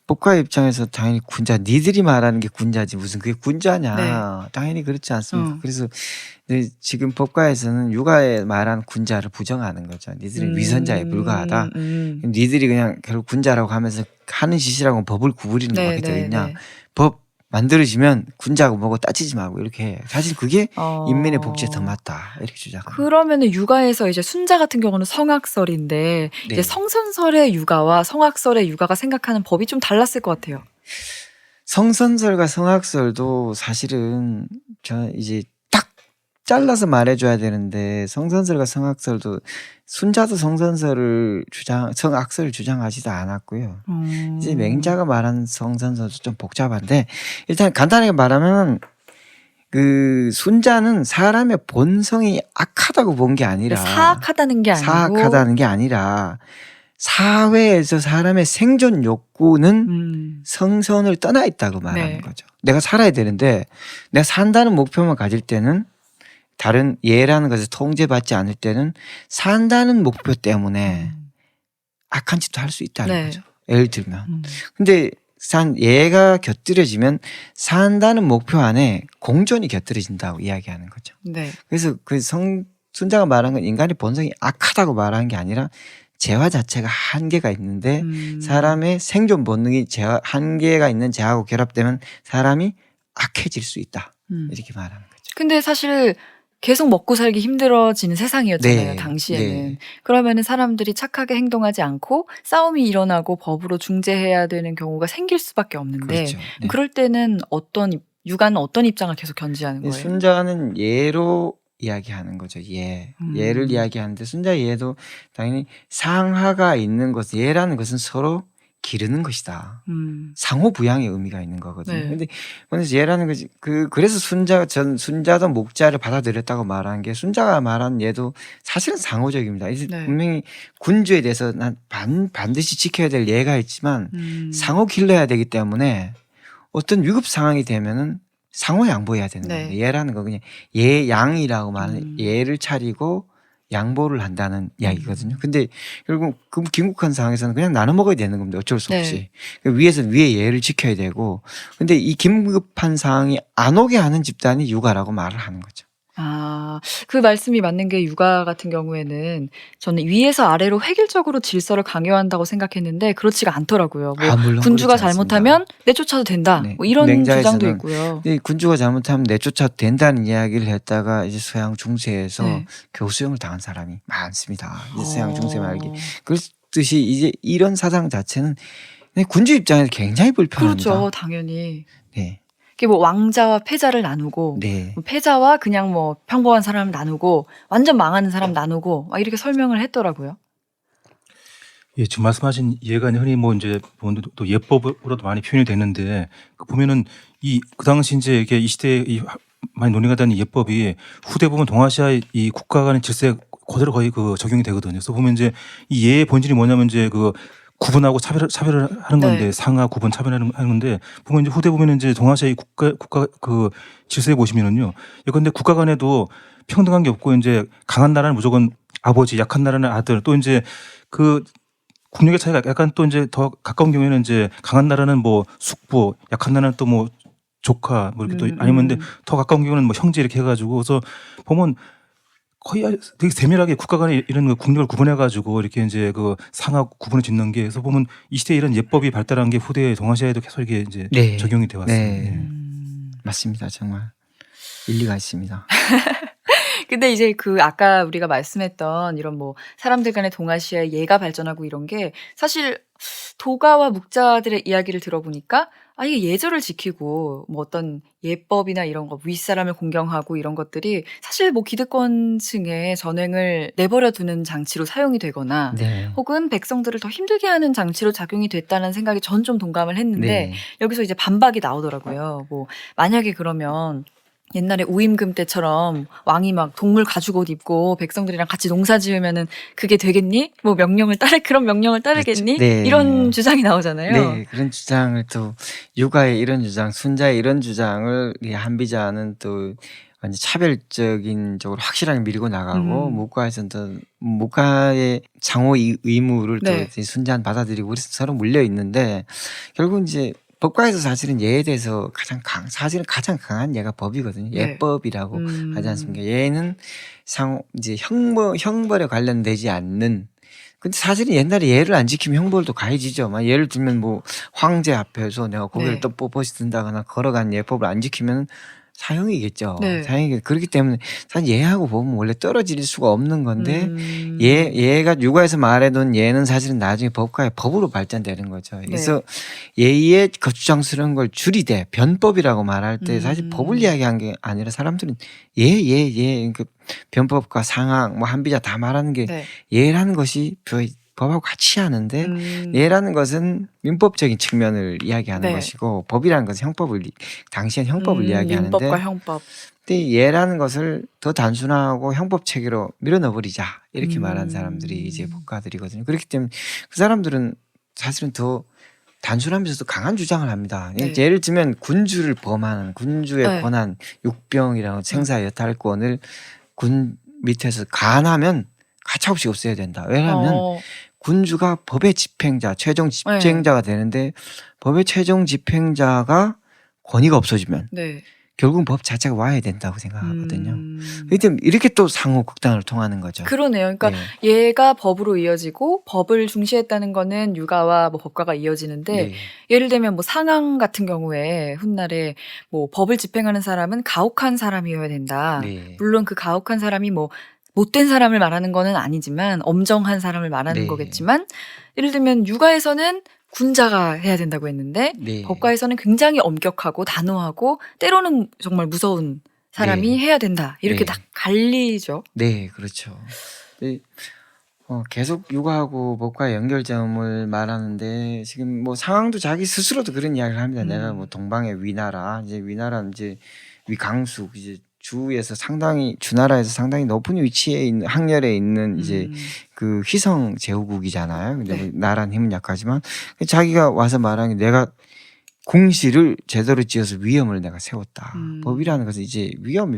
법가의 입장에서 당연히 군자 니들이 말하는 게 군자지 무슨 그게 군자냐 네. 당연히 그렇지 않습니까? 어. 그래서 네, 지금 법가에서는 육아에 말한 군자를 부정하는 거죠. 니들은 위선자에 불과하다. 니들이 그냥 결국 군자라고 하면서 하는 짓이라고 법을 구부리는 네, 것밖에 네, 되겠냐. 네. 법 만들어지면 군자하고 뭐고 따지지 말고 이렇게 해. 사실 그게 인민의 복지에 더 맞다 이렇게 주장합니다. 그러면은 육아에서 이제 순자 같은 경우는 성악설인데 네. 이제 성선설의 육아와 성악설의 육아가 생각하는 법이 좀 달랐을 것 같아요. 성선설과 성악설도 사실은 저 이제 딱 잘라서 말해줘야 되는데 성선설과 성악설도 순자도 성선설을 성악설을 주장하지도 않았고요. 이제 맹자가 말한 성선설도 좀 복잡한데 일단 간단하게 말하면 그 순자는 사람의 본성이 악하다고 본 게 아니라 사악하다는 게 아니고 사악하다는 게 아니라 사회에서 사람의 생존 욕구는 성선을 떠나 있다고 말하는 네. 거죠. 내가 살아야 되는데 내가 산다는 목표만 가질 때는 다른 예라는 것을 통제받지 않을 때는 산다는 목표 때문에 악한 짓도 할 수 있다는 네. 거죠. 예를 들면. 근데 예가 곁들여지면 산다는 목표 안에 공존이 곁들여진다고 이야기하는 거죠. 네. 그래서 그 순자가 말한 건 인간의 본성이 악하다고 말한 게 아니라 재화 자체가 한계가 있는데 사람의 생존 본능이 한계가 있는 재하고 결합되면 사람이 악해질 수 있다. 이렇게 말하는 거죠. 근데 사실 계속 먹고 살기 힘들어지는 세상이었잖아요. 네. 당시에는. 네. 그러면은 사람들이 착하게 행동하지 않고 싸움이 일어나고 법으로 중재해야 되는 경우가 생길 수밖에 없는데 그렇죠. 네. 그럴 때는 육아는 어떤 입장을 계속 견지하는 거예요? 순자는 예로 이야기하는 거죠. 예를 이야기하는데 순자 예도 당연히 상하가 있는 것, 예라는 것은 서로 기르는 것이다. 상호 부양의 의미가 있는 거거든요. 네. 근데 그래서 예라는 것이 그래서 순자도 목자를 받아들였다고 말한 게 순자가 말한 예도 사실은 상호적입니다. 네. 분명히 군주에 대해서 난 반드시 지켜야 될 예가 있지만 상호 길러야 되기 때문에 어떤 위급 상황이 되면은 상호 양보해야 되는 네. 겁니다. 예라는 거 그냥 양이라고 말하는 예를 차리고 양보를 한다는 이야기거든요. 근데 결국 그 긴급한 상황에서는 그냥 나눠 먹어야 되는 겁니다. 어쩔 수 없이. 위에서는 위에 예를 지켜야 되고. 근데 이 긴급한 상황이 안 오게 하는 집단이 육아라고 말을 하는 거죠. 그 말씀이 맞는 게 육아 같은 경우에는 저는 위에서 아래로 획일적으로 질서를 강요한다고 생각했는데 그렇지가 않더라고요. 뭐 물론 군주가 그렇지 않습니다. 잘못하면 내쫓아도 된다. 네. 뭐 이런 맹자에서는 주장도 있고요. 군주가 잘못하면 내쫓아도 된다는 이야기를 했다가 이제 서양 중세에서 네. 교수형을 당한 사람이 많습니다. 이제 서양 중세 말기. 그렇듯이 이제 이런 사상 자체는 군주 입장에서 굉장히 불편합니다. 그렇죠. 당연히. 네. 이게 뭐 왕자와 패자를 나누고 네. 패자와 그냥 뭐 평범한 사람을 나누고 완전 망하는 사람 나누고 막 이렇게 설명을 했더라고요. 예, 지금 말씀하신 예가 흔히 뭐 이제 또 예법으로도 많이 표현이 되는데 보면은 그 당시 이제 이게 이 시대에 많이 논의가 되는 예법이 후대 보면 동아시아의 이 국가 간의 질서에 그대로 거의 적용이 되거든요. 그래서 보면 이제 이 예의 본질이 뭐냐면 이제 구분하고 차별을 하는 건데 네. 상하 구분 차별하는 건데 보면 이제 후대 보면 이제 동아시아의 국가 질서에 보시면은요. 예컨대 국가 간에도 평등한 게 없고 이제 강한 나라는 무조건 아버지, 약한 나라는 아들, 또 이제 국력의 차이가 약간 또 이제 더 가까운 경우에는 이제 강한 나라는 뭐 숙부, 약한 나라는 또 뭐 조카 뭐 이렇게 또 아니면 근데 더 가까운 경우는 뭐 형제 이렇게 해가지고 그래서 보면 거의 되게 세밀하게 국가 간에 이런 국력을 구분해가지고 이렇게 이제 상하 구분을 짓는 게 그래서 보면 이 시대에 이런 예법이 발달한 게 후대 동아시아에도 계속 이게 이제 네. 적용이 되어 왔습니다. 네. 맞습니다. 정말 일리가 있습니다. 근데 이제 그 아까 우리가 말씀했던 이런 뭐 사람들 간의 동아시아의 예가 발전하고 이런 게 사실 도가와 묵자들의 이야기를 들어보니까 이게 예절을 지키고 뭐 어떤 예법이나 이런 거 윗사람을 공경하고 이런 것들이 사실 뭐 기득권층의 전횡을 내버려 두는 장치로 사용이 되거나 네. 혹은 백성들을 더 힘들게 하는 장치로 작용이 됐다는 생각에 전 좀 동감을 했는데 네. 여기서 이제 반박이 나오더라고요. 뭐 만약에 그러면 옛날에 우임금 때처럼 왕이 막 동물 가죽 옷 입고 백성들이랑 같이 농사 지으면은 그게 되겠니? 뭐 그런 명령을 따르겠니? 그렇죠. 네. 이런 주장이 나오잖아요. 네, 그런 주장을 또 육아의 이런 주장, 순자의 이런 주장을 이 한비자는 또 완전 차별적인 쪽으로 확실하게 밀고 나가고 묵가에서는 또 묵가의 상호 의무를 또 네. 이제 순자는 받아들이고 우리 서로 물려 있는데 결국 이제 법과에서 사실은 예에 대해서 사실은 가장 강한 예가 법이거든요. 네. 예법이라고 하지 않습니까? 예는 이제 형벌에 관련되지 않는. 근데 사실은 옛날에 예를 안 지키면 형벌도 가해지죠. 막 예를 들면 뭐 황제 앞에서 내가 고개를 네. 또 뻣뻣이 든다거나 걸어간 예법을 안 지키면 사형이겠죠. 네. 그렇기 때문에 사실 예하고 법은 원래 떨어질 수가 없는 건데 음. 예가 육아에서 말해둔 예는 사실은 나중에 법으로 발전되는 거죠. 그래서 예의 거추장스러운 걸 줄이되 변법이라고 말할 때 사실 법을 이야기한 게 아니라 사람들은 그 변법과 상항 뭐 한비자 다 말하는 게 네. 예라는 것이 법하고 같이 하는데 예라는 것은 민법적인 측면을 이야기하는 네. 것이고 법이라는 것은 당시엔 형법을 이야기하는데 민법과 형법. 근데 예라는 것을 더 단순하고 형법 체계로 밀어넣어버리자 이렇게 말하는 사람들이 이제 법가들이거든요. 그렇기 때문에 그 사람들은 사실은 더 단순하면서도 강한 주장을 합니다. 네. 예를 들면 군주를 범하는 군주의 네. 권한 육병이라고 생사 여탈권을 군 밑에서 간하면 가차없이 없애야 된다. 왜냐하면 군주가 법의 집행자, 최종 집행자가 되는데 법의 최종 집행자가 권위가 없어지면 네. 결국은 법 자체가 와야 된다고 생각하거든요. 이렇게 또 상호 극단을 통하는 거죠. 그러네요. 그러니까 네. 예가 법으로 이어지고 법을 중시했다는 거는 육아와 뭐 법과가 이어지는데 네. 예를 들면 뭐 상황 같은 경우에 훗날에 뭐 법을 집행하는 사람은 가혹한 사람이어야 된다. 네. 물론 그 가혹한 사람이 뭐 못된 사람을 말하는 거는 아니지만 엄정한 사람을 말하는 네. 거겠지만 예를 들면 육아에서는 군자가 해야 된다고 했는데 네. 법과에서는 굉장히 엄격하고 단호하고 때로는 정말 무서운 사람이 네. 해야 된다. 이렇게 네. 딱 갈리죠. 네, 그렇죠. 계속 육아하고 법과의 연결점을 말하는데 지금 뭐 상황도 자기 스스로도 그런 이야기를 합니다. 내가 뭐 동방의 위나라 위나라는 이제 위강숙 이제 주나라에서 상당히 높은 위치에 있는 항렬에 있는 이제 그 휘성 제후국이잖아요. 근데 네. 뭐 나라는 힘은 약하지만 자기가 와서 말하는 게 내가 궁시를 제대로 지어서 위엄을 내가 세웠다. 법이라는 것은 이제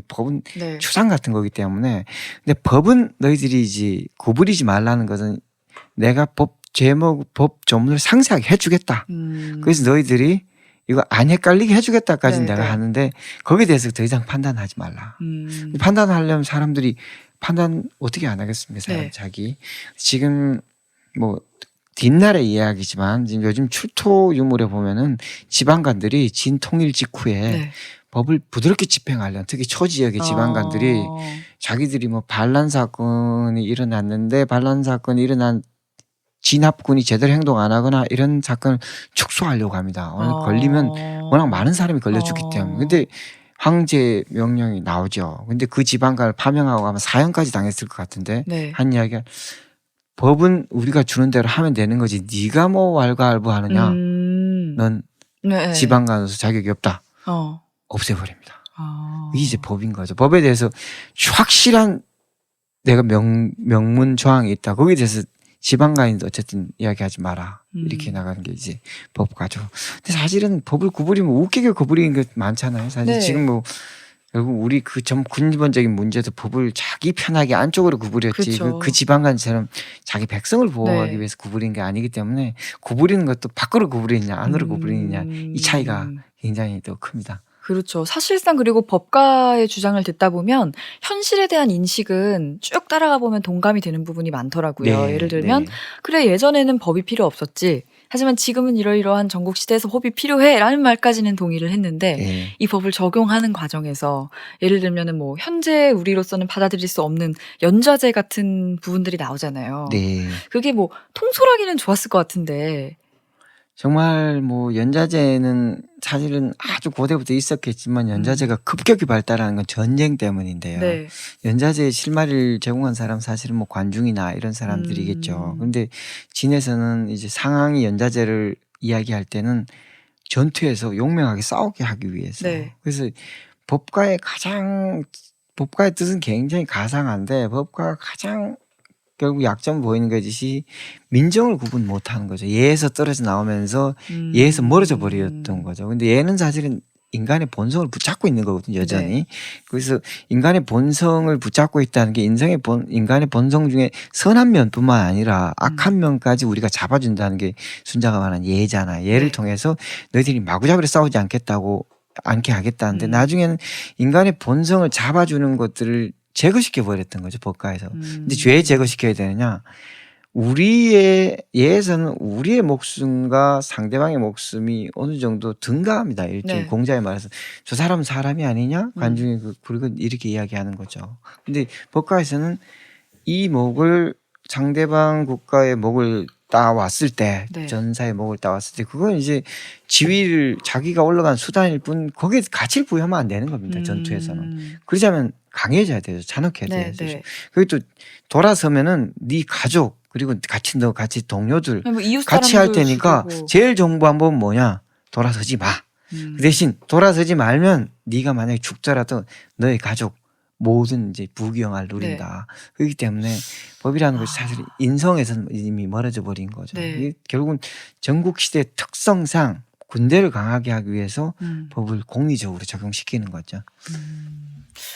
법은 네. 추상 같은 거기 때문에 근데 법은 너희들이 이제 구부리지 말라는 것은 내가 법 조문을 상세하게 해주겠다. 그래서 너희들이 이거 안 헷갈리게 해주겠다까지 네, 내가 네. 하는데 거기에 대해서 더 이상 판단하지 말라. 판단하려면 사람들이 판단 어떻게 안 하겠습니까? 네. 자기 지금 뭐 뒷날의 이야기지만 지금 요즘 출토 유물에 보면은 지방관들이 진통일 직후에 네. 법을 부드럽게 집행하려는 특히 초지역의 지방관들이 자기들이 뭐 반란 사건이 일어났는데 반란 사건이 일어난 진압군이 제대로 행동 안 하거나 이런 사건을 축소하려고 합니다. 오늘 걸리면 워낙 많은 사람이 걸려 죽기 때문에. 근데 황제 명령이 나오죠. 근데 그 지방관을 파명하고 아마 사형까지 당했을 것 같은데 네. 한 이야기가 법은 우리가 주는 대로 하면 되는 거지. 네가 뭐 왈가왈부하느냐. 넌 네. 지방관으로서 자격이 없다. 없애버립니다. 이게 이제 법인 거죠. 법에 대해서 확실한 내가 명문 조항이 있다. 거기에 대해서 지방관인도 어쨌든 이야기하지 마라. 이렇게 나가는 게 이제 법과죠. 근데 사실은 법을 구부리면 웃기게 구부리는 게 많잖아요. 사실 네. 지금 뭐 결국 우리 그 근본적인 문제도 법을 자기 편하게 안쪽으로 구부렸지 그쵸. 그 지방관처럼 자기 백성을 보호하기 네. 위해서 구부린 게 아니기 때문에 구부리는 것도 밖으로 구부리느냐 안으로 구부리느냐 이 차이가 굉장히 또 큽니다. 그렇죠. 사실상 그리고 법가의 주장을 듣다 보면 현실에 대한 인식은 쭉 따라가 보면 동감이 되는 부분이 많더라고요. 예를 들면 그래 예전에는 법이 필요 없었지. 하지만 지금은 이러이러한 전국 시대에서 법이 필요해라는 말까지는 동의를 했는데 예. 이 법을 적용하는 과정에서 예를 들면은 뭐 현재 우리로서는 받아들일 수 없는 연좌제 같은 부분들이 나오잖아요. 네. 그게 뭐 통솔하기는 좋았을 것 같은데. 정말 뭐 연좌제는 사실은 아주 고대부터 있었겠지만 연좌제가 급격히 발달하는 건 전쟁 때문인데요. 네. 연좌제의 실마리를 제공한 사람 사실은 뭐 관중이나 이런 사람들이겠죠. 근데 진에서는 이제 상황이 연좌제를 이야기할 때는 전투에서 용맹하게 싸우게 하기 위해서. 네. 그래서 법가의 뜻은 굉장히 가상한데 법가가 가장 결국 약점을 보이는 것이 민정을 구분 못하는 거죠. 예에서 떨어져 나오면서 예에서 멀어져 버렸던 거죠. 근데 예는 사실은 인간의 본성을 붙잡고 있는 거거든요, 여전히. 네. 그래서 인간의 본성을 붙잡고 있다는 게 인간의 본성 중에 선한 면뿐만 아니라 악한 면까지 우리가 잡아준다는 게 순자가 말한 예잖아요. 예를 네. 통해서 너희들이 마구잡이로 싸우지 않게 하겠다는데 나중에는 인간의 본성을 잡아주는 것들을 제거시켜 버렸던 거죠, 법가에서. 근데 왜 제거시켜야 되느냐? 우리의 예에서는 우리의 목숨과 상대방의 목숨이 어느 정도 등가합니다. 일종의 네. 공자에 말해서 저 사람은 사람이 아니냐? 관중이 그리고 이렇게 이야기하는 거죠. 근데 법가에서는 이 목을 상대방 국가의 목을 따왔을 때, 네. 전사의 목을 따왔을 때, 그건 이제 지위를 자기가 올라간 수단일 뿐 거기에 가치를 부여하면 안 되는 겁니다. 전투에서는. 그러자면 강해져야 되죠. 잔혹해야 네, 되죠. 네. 그리고 또 돌아서면은 네 가족 그리고 같이 동료들 뭐 이웃 같이 할 사람도 테니까 죽이고. 제일 좋은 방법은 뭐냐? 돌아서지 마. 그 대신 돌아서지 말면 네가 만약에 죽더라도 너의 가족 모든 이제 부귀영화를 누린다. 그렇기 때문에 법이라는 것이 사실 인성에서는 이미 멀어져 버린 거죠. 네. 이게 결국은 전국 시대의 특성상 군대를 강하게 하기 위해서 법을 공리적으로 적용시키는 거죠.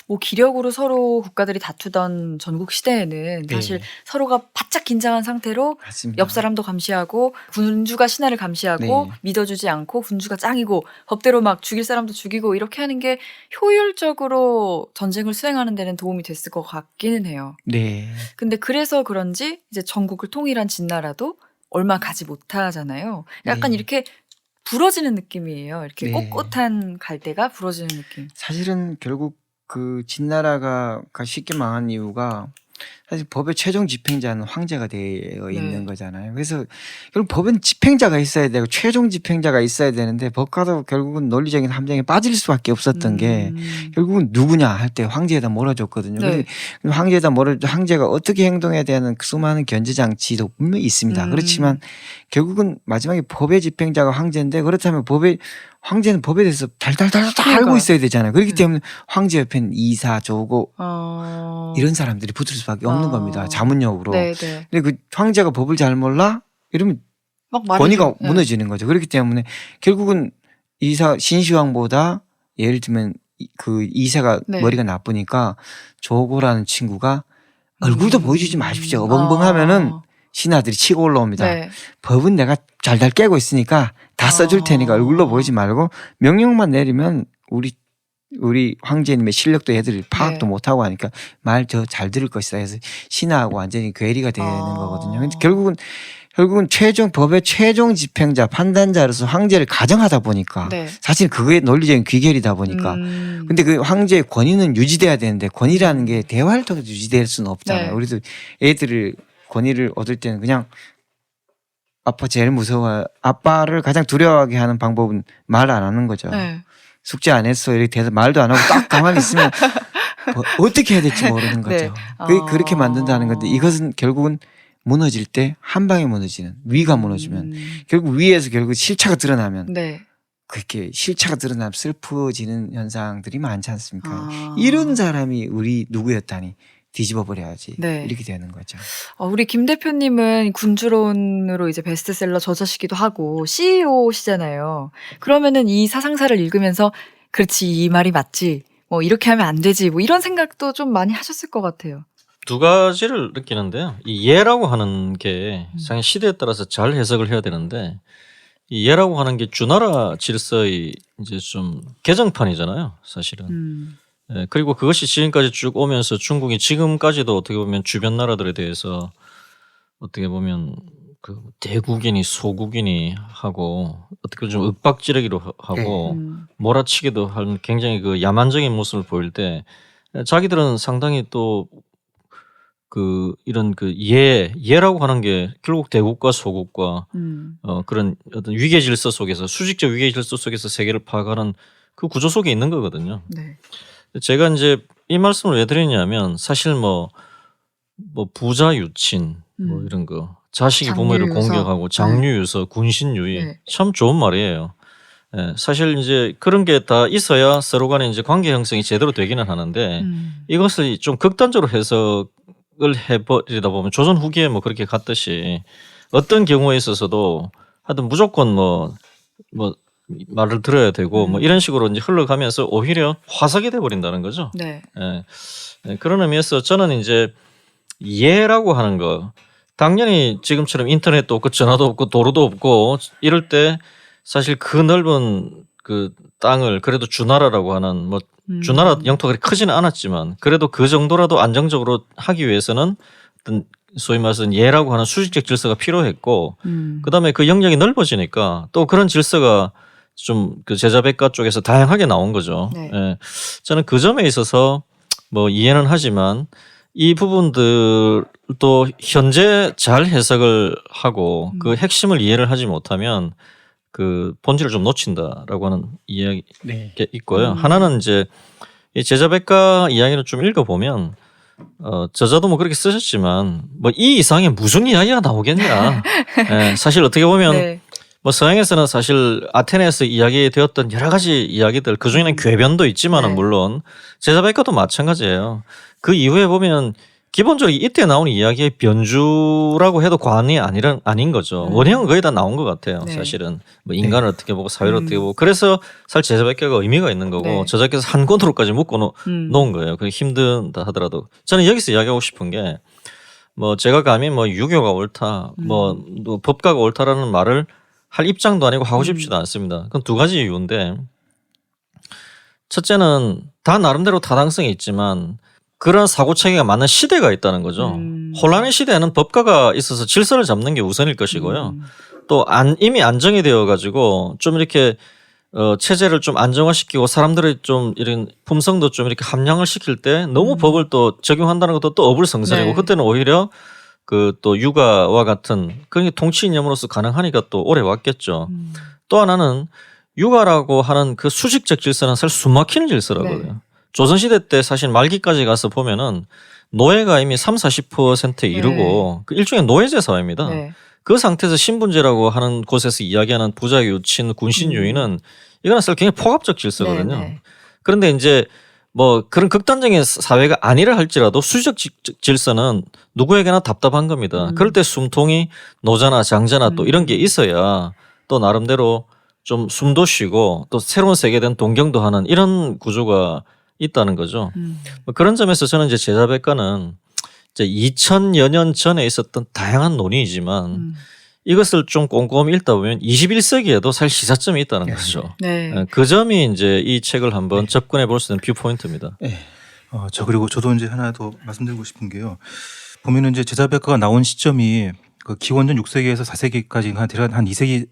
뭐 기력으로 서로 국가들이 다투던 전국 시대에는 사실 네. 서로가 바짝 긴장한 상태로 맞습니다. 옆 사람도 감시하고 군주가 신하를 감시하고 네. 믿어주지 않고 군주가 짱이고 법대로 막 죽일 사람도 죽이고 이렇게 하는 게 효율적으로 전쟁을 수행하는 데는 도움이 됐을 것 같기는 해요. 네. 근데 그래서 그런지 이제 전국을 통일한 진나라도 얼마 가지 못하잖아요. 약간 네. 이렇게 부러지는 느낌이에요. 이렇게 네. 꼿꼿한 갈대가 부러지는 느낌. 사실은 결국 그 진나라가 쉽게 망한 이유가 사실 법의 최종 집행자는 황제가 되어 있는 거잖아요. 그래서 결국 법은 집행자가 있어야 되고 최종 집행자가 있어야 되는데 법가도 결국은 논리적인 함정에 빠질 수밖에 없었던 게 결국은 누구냐 할 때 황제에다 몰아줬거든요. 네. 그래서 황제가 어떻게 행동해야 되는 수많은 견제 장치도 분명히 있습니다. 그렇지만 결국은 마지막에 법의 집행자가 황제인데 그렇다면 황제는 법에 대해서 달달달 알고 있어야 되잖아요. 그렇기 때문에 황제 옆에는 이사, 조고 이런 사람들이 붙을 수밖에 없는 겁니다. 자문력으로. 네, 네. 근데 그 황제가 법을 잘 몰라? 이러면 막 말이 권위가 좀- 네. 무너지는 거죠. 그렇기 때문에 결국은 신시황보다 예를 들면 그 이사가 네. 머리가 나쁘니까 조고라는 친구가 얼굴도 보여주지 마십시오. 멍멍하면은 신하들이 치고 올라옵니다. 네. 법은 내가 잘잘 깨고 있으니까 다 써줄 테니까 얼굴로 보이지 말고 명령만 내리면 우리 황제님의 실력도 애들이 파악도 네. 못하고 하니까 말 더 잘 들을 것이다 해서 신하하고 완전히 괴리가 되는 거거든요. 근데 결국은 법의 최종 집행자 판단자로서 황제를 가정하다 보니까 네. 사실 그게 논리적인 귀결이다 보니까 근데 그 황제의 권위는 유지돼야 되는데 권위라는 게 대화를 통해서 유지될 수는 없잖아요. 네. 우리도 애들을 권위를 얻을 때는 그냥 아빠 제일 무서워 아빠를 가장 두려워하게 하는 방법은 말 안 하는 거죠. 네. 숙제 안 했어 이렇게 돼서 말도 안 하고 딱 가만히 있으면 어떻게 해야 될지 모르는 거죠. 네. 그렇게 만든다는 건데 이것은 결국은 무너질 때 한 방에 무너지는 위가 무너지면 결국 위에서 결국 실체가 드러나면 네. 그렇게 실체가 드러나면 슬퍼지는 현상들이 많지 않습니까? 아. 이런 사람이 우리 누구였다니 뒤집어 버려야지 네. 이렇게 되는 거죠. 우리 김 대표님은 군주론으로 이제 베스트셀러 저자시기도 하고 CEO시잖아요. 그러면은 이 사상사를 읽으면서 그렇지 이 말이 맞지 뭐 이렇게 하면 안 되지 뭐 이런 생각도 좀 많이 하셨을 것 같아요. 두 가지를 느끼는데요. 이 예라고 하는 게 상당히 시대에 따라서 잘 해석을 해야 되는데 이 예라고 하는 게 주나라 질서의 이제 좀 개정판이잖아요, 사실은. 예, 그리고 그것이 지금까지 쭉 오면서 중국이 지금까지도 어떻게 보면 주변 나라들에 대해서 어떻게 보면 그 대국이니 소국이니 하고 어떻게 보면 좀 윽박지르기로 하고 몰아치기도 하는 굉장히 그 야만적인 모습을 보일 때 자기들은 상당히 또 그 이런 그 예라고 하는 게 결국 대국과 소국과 그런 어떤 위계 질서 속에서 수직적 위계 질서 속에서 세계를 파악하는 그 구조 속에 있는 거거든요. 네. 제가 이제 이 말씀을 왜 드리냐면 사실 뭐 부자 유친 뭐 이런 거 자식이 부모를 장유유서. 공격하고 장유유서 군신유의 네. 참 좋은 말이에요. 예, 사실 이제 그런 게 다 있어야 서로 간에 이제 관계 형성이 제대로 되기는 하는데 이것을 좀 극단적으로 해석을 해버리다 보면 조선 후기에 뭐 그렇게 갔듯이 어떤 경우에 있어서도 하여튼 무조건 뭐 말을 들어야 되고 뭐 이런 식으로 이제 흘러가면서 오히려 화석이 돼 버린다는 거죠. 네. 예. 예, 그런 의미에서 저는 이제 이해라고 하는 거 당연히 지금처럼 인터넷도 없고 전화도 없고 도로도 없고 이럴 때 사실 그 넓은 그 땅을 그래도 주나라라고 하는 뭐 주나라 영토가 그렇게 크지는 않았지만 그래도 그 정도라도 안정적으로 하기 위해서는 어떤 소위 말해서 예라고 하는 수직적 질서가 필요했고 그다음에 그 영역이 넓어지니까 또 그런 질서가 좀 그 제자백과 쪽에서 다양하게 나온 거죠. 네. 예. 저는 그 점에 있어서 뭐 이해는 하지만 이 부분들도 현재 잘 해석을 하고 그 핵심을 이해를 하지 못하면 그 본질을 좀 놓친다라고 하는 이야기가 네. 있고요. 하나는 이제 이 제자백과 이야기를 좀 읽어보면 저자도 뭐 그렇게 쓰셨지만 뭐 이 이상의 무슨 이야기가 나오겠냐. 예, 사실 어떻게 보면 네. 뭐 서양에서는 사실 아테네에서 이야기되었던 여러 가지 이야기들 그중에는 궤변도 있지만은 네. 물론 제자백과도 마찬가지예요. 그 이후에 보면 기본적으로 이때 나오는 이야기의 변주라고 해도 과언이 아닌 거죠. 원형은 거의 다 나온 것 같아요. 네. 사실은 뭐 인간을 어떻게 보고 사회를 어떻게 보고 그래서 사실 제자백과가 의미가 있는 거고 네. 저자께서 한 권으로까지 묶어 놓은 거예요. 그게 힘든다 하더라도 저는 여기서 이야기하고 싶은 게 뭐 제가 감히 뭐 유교가 옳다, 뭐 법가가 옳다라는 말을 할 입장도 아니고 하고 싶지도 않습니다. 그건 두 가지 이유인데 첫째는 다 나름대로 타당성이 있지만 그런 사고 체계가 맞는 시대가 있다는 거죠. 혼란의 시대에는 법가가 있어서 질서를 잡는 게 우선일 것이고요. 또 이미 안정이 되어 가지고 좀 이렇게 체제를 좀 안정화시키고 사람들의 좀 이런 품성도 좀 이렇게 함양을 시킬 때 너무 법을 또 적용한다는 것도 또 어불성설이고 네. 그때는 오히려 그 또 육아와 같은 그런 게 통치 이념으로서 가능하니까 또 오래 왔겠죠. 또 하나는 육아라고 하는 그 수직적 질서는 사실 숨막히는 질서라거든요. 네. 조선시대 때 사실 말기까지 가서 보면은 노예가 이미 30-40%에 이르고 그 일종의 노예제 사회입니다. 네. 그 상태에서 신분제라고 하는 곳에서 이야기하는 부자 유친 군신 유인은 이거는 사실 굉장히 포괄적 질서거든요. 네, 네. 그런데 이제 뭐 그런 극단적인 사회가 아니라 할지라도 수직적 질서는 누구에게나 답답한 겁니다. 그럴 때 숨통이 노자나 장자나 또 이런 게 있어야 또 나름대로 좀 숨도 쉬고 또 새로운 세계에 대한 동경도 하는 이런 구조가 있다는 거죠. 뭐 그런 점에서 저는 이제 제자백과는 이제 2000여 년 전에 있었던 다양한 논의이지만 이것을 좀 꼼꼼히 읽다 보면 21세기에도 사실 시사점이 있다는 거죠. 네. 그 점이 이제 이 책을 한번 접근해 볼 수 있는 뷰포인트입니다. 그리고 저도 이제 하나 더 말씀드리고 싶은 게요. 보면은 이제 제자백과가 나온 시점이 그 기원전 6세기에서 4세기까지 한 대략 한 2세기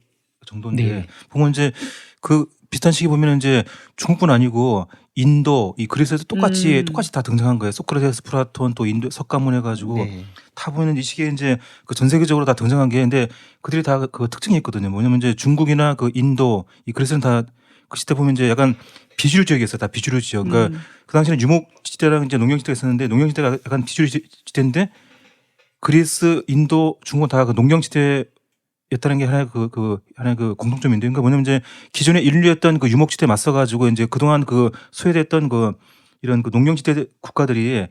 정도인데 네. 보면 이제 그 비슷한 시기 보면은 이제 중국뿐 아니고 인도, 이 그리스에서 똑같이 다 등장한 거예요. 소크라테스, 플라톤, 또 인도 석가모니 해가지고 네. 다 보면은 이 시기에 이제 그 전 세계적으로 다 등장한 게 근데 그들이 다 그 특징이 있거든요. 뭐냐면 이제 중국이나 그 인도, 이 그리스는 다 그 시대 보면 이제 약간 비주류 지역이었어요. 다 비주류 지역. 그러니까 그 당시에는 유목지대랑 이제 농경지대가 있었는데 농경지대가 약간 비주류 지대인데 그리스, 인도, 중국 다 그 농경지대였다는 게 하나의 하나의 그 공통점인데, 그러니까 뭐냐면 이제 기존의 인류였던 그 유목지대에 맞서가지고 이제 그동안 그 소외됐던 그 이런 그 농경지대 국가들이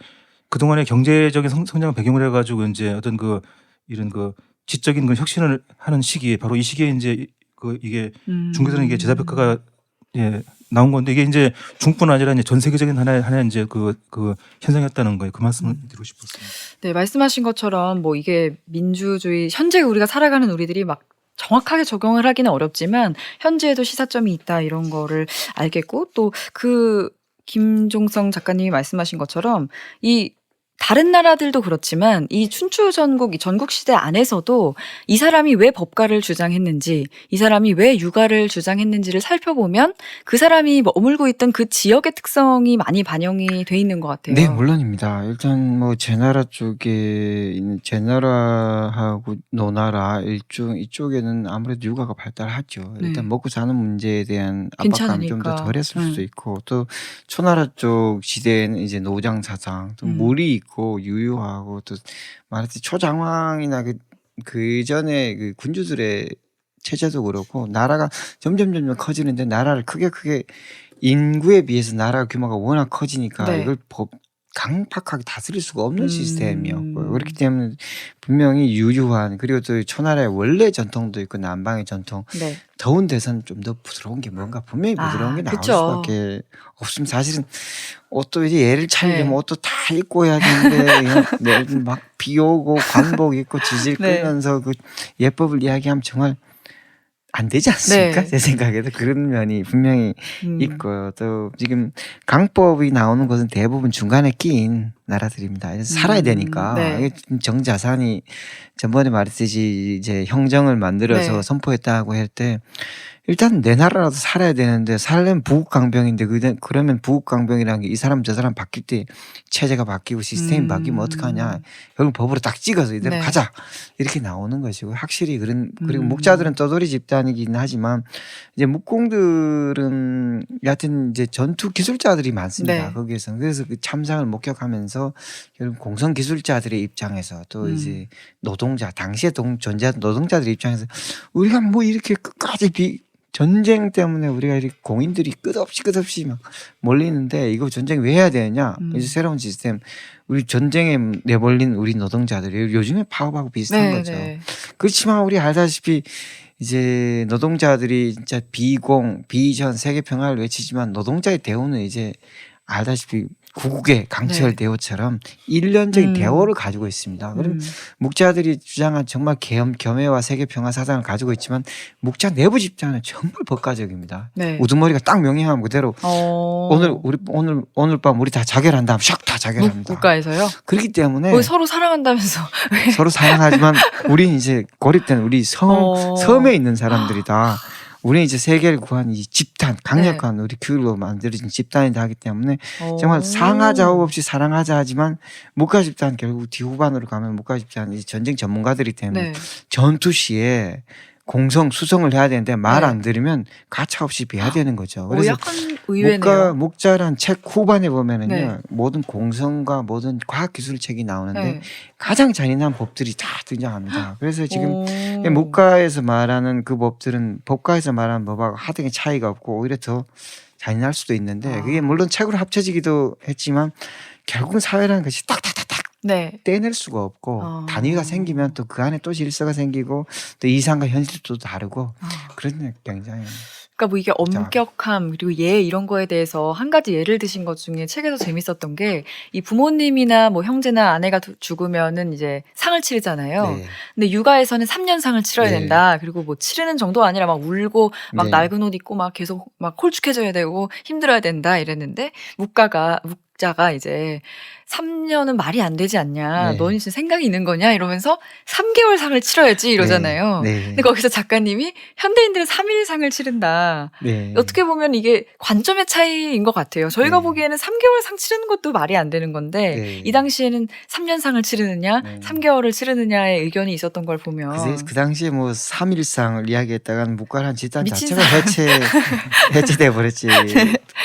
그동안의 경제적인 성장을 배경으로 해가지고 이제 어떤 그 이런 그 지적인 그 혁신을 하는 시기에 바로 이 시기에 이제 그 이게 중국에서는 이게 제자백과가 나온 건데 이게 이제 중국뿐 아니라 이제 전 세계적인 하나의 이제 그 현상이었다는 거예요. 그 말씀을 드리고 싶었습니다. 네, 말씀하신 것처럼 뭐 이게 민주주의 현재 우리가 살아가는 우리들이 막 정확하게 적용을 하기는 어렵지만 현재에도 시사점이 있다 이런 거를 알겠고 또 그 김종성 작가님이 말씀하신 것처럼 이 다른 나라들도 그렇지만 이 춘추 전국, 이 전국 시대 안에서도 이 사람이 왜 법가를 주장했는지, 이 사람이 왜 유가를 주장했는지를 살펴보면 그 사람이 머물고 있던 그 지역의 특성이 많이 반영이 돼 있는 것 같아요. 네, 물론입니다. 일단 뭐 제나라 쪽에 있는 제나라하고 노나라 이쪽에는 아무래도 육아가 발달하죠. 네. 일단 먹고 사는 문제에 대한 압박감이 좀 더 괜찮으니까. 덜했을 수도 있고, 또 초나라 쪽 시대에는 이제 노장 사상, 또 물이 있고 유유하고, 또 말했듯이 초장왕이나 그 전에 그 군주들의 체제도 그렇고, 나라가 점점 커지는데 나라를 크게 인구에 비해서 나라 규모가 워낙 커지니까 네. 이걸 강팍하게 다스릴 수가 없는 시스템이었고요. 음. 그렇기 때문에 분명히 유유한, 그리고 또 초나라의 원래 전통도 있고 남방의 전통, 네. 더운 데서는 좀 더 부드러운 게 뭔가 분명히 부드러운 게 나올 그쵸. 수밖에 없으면, 사실은 옷도 이제 얘를 차리려면 네. 옷도 다 입고 해야 되는데 그냥 막 비 오고 관복 입고 지질 네. 끌면서 그 예법을 이야기하면 정말 안 되지 않습니까? 네. 제 생각에도 그런 면이 분명히 음. 있고요. 또 지금 강법이 나오는 것은 대부분 중간에 끼인 나라들입니다. 그래서 살아야 되니까 네. 이게 정자산이 전번에 말했듯이 이제 형정을 만들어서 네. 선포했다고 할 때, 일단 내 나라라도 살아야 되는데, 살려면 부국강병인데 그러면 부국강병이라는 게 이 사람 저 사람 바뀔 때 체제가 바뀌고 시스템이 바뀌면 어떡하냐. 결국 법으로 딱 찍어서 이대로 네. 가자, 이렇게 나오는 것이고, 확실히 그리고 음. 목자들은 떠돌이 집단이긴 하지만 이제 묵공들은 여하튼 이제 전투 기술자들이 많습니다. 네. 거기에서. 그래서 그 참상을 목격하면서 결국 공성 기술자들의 입장에서, 또 이제 노동자, 당시에 존재하던 노동자들의 입장에서, 우리가 뭐 이렇게 끝까지 전쟁 때문에 우리가 이렇게 공인들이 끝없이 막 몰리는데 이거 전쟁 왜 해야 되느냐. 이제 새로운 시스템, 우리 전쟁에 내몰린 우리 노동자들이 요즘에 파업하고 비슷한 거죠. 네. 그렇지만 우리 알다시피 이제 노동자들이 진짜 비전, 세계 평화를 외치지만 노동자의 대우는 이제 알다시피 구국의 강철 네. 대우처럼 일련적인 대우를 가지고 있습니다. 그럼 묵자들이 주장한 정말 겸해와 세계 평화 사상을 가지고 있지만, 묵자 내부 집단은 정말 법가적입니다. 네. 우두머리가 딱 명령하면 그대로 오늘 밤 우리 다 자결한다 하면 샥 다 자결합니다. 국가에서요? 그렇기 때문에 거의 서로 사랑한다면서. 서로 사랑하지만 우리 이제 고립된 우리 섬에 있는 사람들이다. 우리는 이제 세계를 구한 이 집단, 강력한 우리 규율로 만들어진 집단이다 하기 때문에 정말 상하자 없이 사랑하자 하지만, 묵가 집단 결국 뒤후반으로 가면 묵가 집단 이 전쟁 전문가들이 때문에 네. 전투 시에 공성 수성을 해야 되는데 말 네. 안 들으면 가차없이 배야 되는 거죠. 그래서 약간 의외네요. 묵자란 책 후반에 보면은요, 네. 모든 공성과 모든 과학 기술 책이 나오는데 네. 가장 잔인한 법들이 다 등장합니다. 그래서 지금 묵가에서 말하는 그 법들은 법가에서 말하는 법하고 하등의 차이가 없고 오히려 더 잔인할 수도 있는데, 그게 물론 책으로 합쳐지기도 했지만 결국은 사회라는 것이 딱딱딱딱 네. 떼낼 수가 없고, 단위가 생기면 또 그 안에 또 질서가 생기고, 또 이상과 현실도 다르고, 그런 굉장히. 그러니까 뭐 이게 엄격함 그리고 예 이런 거에 대해서 한 가지 예를 드신 것 중에 책에서 재밌었던 게, 이 부모님이나 뭐 형제나 아내가 죽으면은 이제 상을 치르잖아요. 네. 근데 육아에서는 3년상을 치러야 네. 된다. 그리고 뭐 치르는 정도 아니라 막 울고 막 네. 낡은 옷 입고 막 계속 막 홀쭉해져야 되고 힘들어야 된다 이랬는데, 묵자가 이제 3년은 말이 안 되지 않냐. 네. 너는 진짜 생각이 있는 거냐 이러면서 3개월 상을 치러야지 이러잖아요. 네. 근데 거기서 작가님이 현대인들은 3일 상을 치른다. 네. 어떻게 보면 이게 관점의 차이인 것 같아요. 저희가 네. 보기에는 3개월 상 치르는 것도 말이 안 되는 건데 네. 이 당시에는 3년 상을 치르느냐, 네. 3개월을 치르느냐의 의견이 있었던 걸 보면 그 당시에 뭐 3일상을 이야기했다가는 묵가란 집단 미친 자체가 해체돼 버렸지.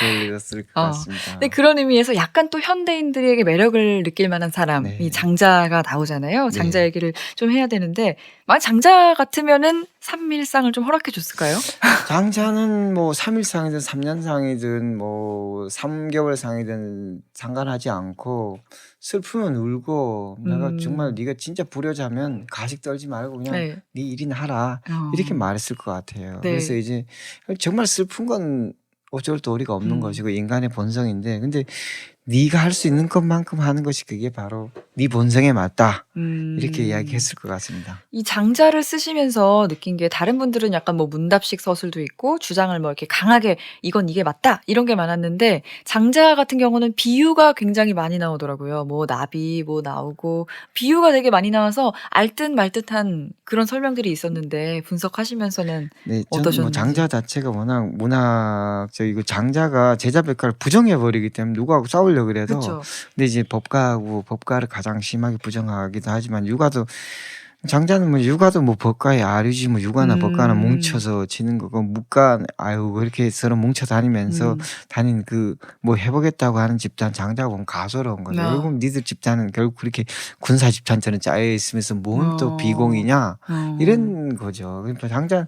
그랬을 것 같습니다. 근데 그런 의미에서 약간 또 현대인들에게 매력을 느낄 만한 사람이 네. 장자가 나오잖아요. 장자 네. 얘기를 좀 해야 되는데, 만약 장자 같으면은 3일상을 좀 허락해 줬을까요? 장자는 뭐 3일상이든 3년상이든 뭐 3개월상이든 상관하지 않고, 슬프면 울고, 내가 정말 네가 진짜 불효자면 가식 떨지 말고 그냥 네. 네 일이나 하라, 이렇게 말했을 것 같아요. 네. 그래서 이제 정말 슬픈 건 어쩔 도리가 없는 것이고 인간의 본성인데, 근데 네가 할 수 있는 것만큼 하는 것이 그게 바로 네 본성에 맞다. 이렇게 음. 이야기했을 것 같습니다. 이 장자를 쓰시면서 느낀 게 다른 분들은 약간 뭐 문답식 서술도 있고 주장을 뭐 이렇게 강하게 이건 이게 맞다 이런 게 많았는데 장자 같은 경우는 비유가 굉장히 많이 나오더라고요. 뭐 나비 뭐 나오고 비유가 되게 많이 나와서 알듯 말듯한 그런 설명들이 있었는데 분석하시면서는 네, 저는 뭐 어떠셨는지. 장자 자체가 워낙 문학적이고 장자가 제자백가를 부정해 버리기 때문에 누구하고 싸우려고 그래도 그렇죠. 근데 이제 법가를 가장 심하게 부정하기도 하지만 육아도 장자는 뭐 육아도 뭐 법가의 아류지 뭐 육아나 법가나 뭉쳐서 지는 거고 묵가 아유 그렇게 서로 뭉쳐 다니면서 다닌 그 뭐 해보겠다고 하는 집단 장자가 보면 가소로운 거죠. 아. 결국 니들 집단은 결국 그렇게 군사 집단처럼 짜여 있으면서 뭔 또 어. 비공이냐 이런 거죠. 그러니까 장자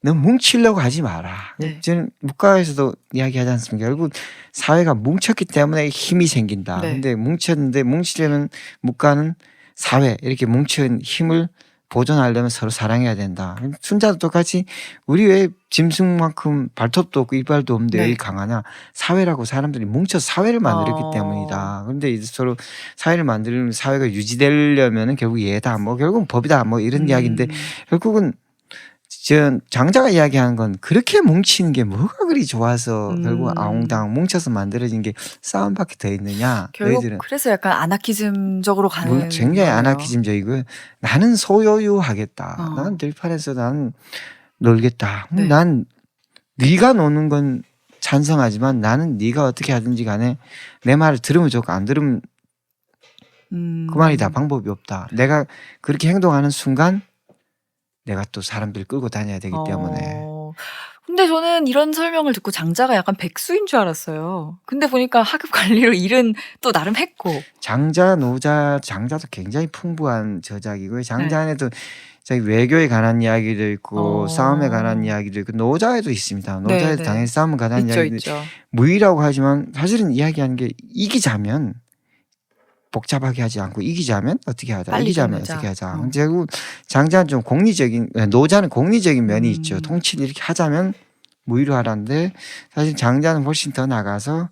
너무 뭉치려고 하지 마라. 네. 저는 묵가에서도 이야기하지 않습니까? 결국 사회가 뭉쳤기 때문에 힘이 생긴다. 네. 근데 뭉쳤는데 뭉치려면 묵가는 사회 이렇게 뭉친 힘을 보존하려면 서로 사랑해야 된다. 순자도 똑같이 우리 왜 짐승만큼 발톱도 없고 이빨도 없는데 네. 왜 강하냐? 사회라고 사람들이 뭉쳐서 사회를 만들었기 어. 때문이다. 그런데 이제 서로 사회를 만들려면 사회가 유지되려면 결국 얘다. 뭐 결국은 법이다. 뭐 이런 이야기인데 결국은 저 장자가 이야기하는 건 그렇게 뭉치는 게 뭐가 그리 좋아서 결국 아웅다웅 뭉쳐서 만들어진 게 싸움밖에 더 있느냐. 결국 너희들은 그래서 약간 아나키즘적으로 가는 굉장히 거예요. 아나키즘적이고 나는 소유하겠다. 어. 나는 들판에서 나는 놀겠다. 네. 난 네가 노는 건 찬성하지만 나는 네가 어떻게 하든지 간에 내 말을 들으면 좋고 안 들으면 그만이다. 방법이 없다. 내가 그렇게 행동하는 순간 내가 또 사람들 끌고 다녀야 되기 때문에. 근데 저는 이런 설명을 듣고 장자가 약간 백수인 줄 알았어요. 근데 보니까 하급 관리로 일은 또 나름 했고. 장자, 노자, 장자도 굉장히 풍부한 저작이고요. 장자 네. 안에도 자기 외교에 관한 이야기도 있고 어. 싸움에 관한 이야기도 있고 노자에도 있습니다. 노자에도 네, 네. 당연히 싸움에 관한 있죠, 이야기도 있죠. 무의라고 하지만 사실은 이야기하는 게 이기자면 복잡하게 하지 않고 이기자면 어떻게 하자. 빨리 이기자면 끝내자. 어떻게 하자. 어. 결국 장자는 좀 공리적인 노자는 공리적인 면이 음. 있죠. 통치를 이렇게 하자면 무의로 하라는데 사실 장자는 훨씬 더 나가서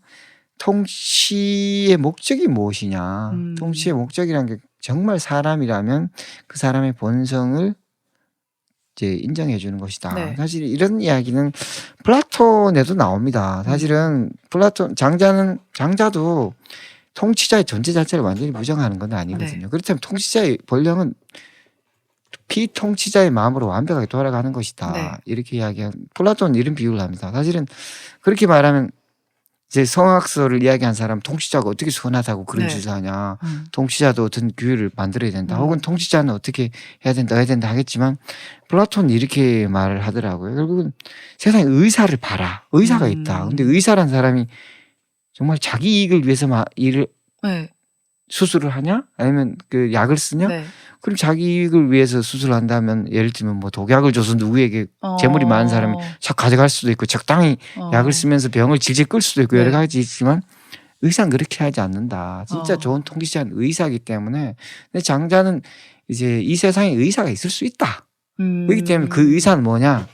통치의 목적이 무엇이냐. 통치의 목적이란 게 정말 사람이라면 그 사람의 본성을 이제 인정해 주는 것이다. 네. 사실 이런 이야기는 플라톤에도 나옵니다. 사실은 장자도 통치자의 존재 자체를 완전히 부정하는 건 아니거든요. 네. 그렇다면 통치자의 본령은 피통치자의 마음으로 완벽하게 돌아가는 것이다. 네. 이렇게 이야기한 플라톤은 이런 비유를 합니다. 사실은 그렇게 말하면 이제 성악설을 이야기한 사람 통치자가 어떻게 선하다고 그런 네. 짓을 하냐. 통치자도 어떤 규율을 만들어야 된다. 혹은 음. 통치자는 어떻게 해야 된다 하겠지만 플라톤은 이렇게 말을 하더라고요. 결국은 세상에 의사를 봐라. 의사가 있다. 근데 의사란 사람이 정말 자기 이익을 위해서 일을 네. 수술을 하냐? 아니면 그 약을 쓰냐? 네. 그럼 자기 이익을 위해서 수술을 한다면 예를 들면 뭐 독약을 줘서 누구에게 재물이 많은 사람이 착 가져갈 수도 있고 적당히 약을 쓰면서 병을 질질 끌 수도 있고 네. 여러 가지 있지만 의사는 그렇게 하지 않는다. 진짜 어. 좋은 통치자는 의사이기 때문에 근데 장자는 이제 이 세상에 의사가 있을 수 있다. 그렇기 때문에 그 의사는 뭐냐?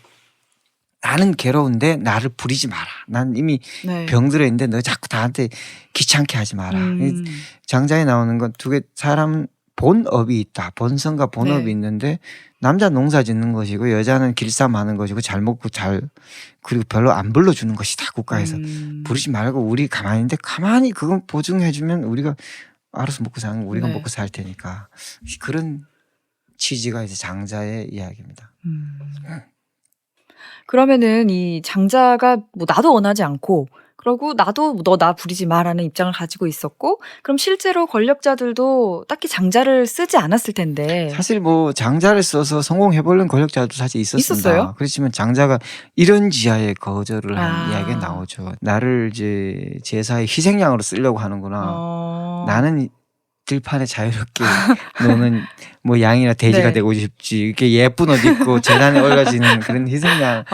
나는 괴로운데 나를 부리지 마라. 난 이미 네. 병들어 있는데 너 자꾸 나한테 귀찮게 하지 마라. 장자에 나오는 건 두 개 사람은 본업이 있다. 본성과 본업이 네. 있는데 남자 농사 짓는 것이고 여자는 길쌈하는 것이고 잘 먹고 그리고 별로 안 불러주는 것이다. 국가에서 부르지 말고 우리 가만히 있는데 가만히 그건 보증해주면 우리가 알아서 먹고 사는 거 우리가 네. 먹고 살 테니까 그런 취지가 이제 장자의 이야기입니다. 그러면은 이 장자가 뭐 나도 원하지 않고 그러고 나도 너 나 부리지 마라는 입장을 가지고 있었고 그럼 실제로 권력자들도 딱히 장자를 쓰지 않았을 텐데 사실 뭐 장자를 써서 성공해보려는 권력자도 사실 있었습니다. 있었어요? 그렇지만 장자가 이런 지하에 거절을 한 아. 이야기가 나오죠. 나를 이제 제사의 희생양으로 쓰려고 하는구나. 나는 들판에 자유롭게 노는 뭐 양이나 돼지가 네. 되고 싶지. 이렇게 예쁜 옷 입고 재단에 올라지는 그런 희생양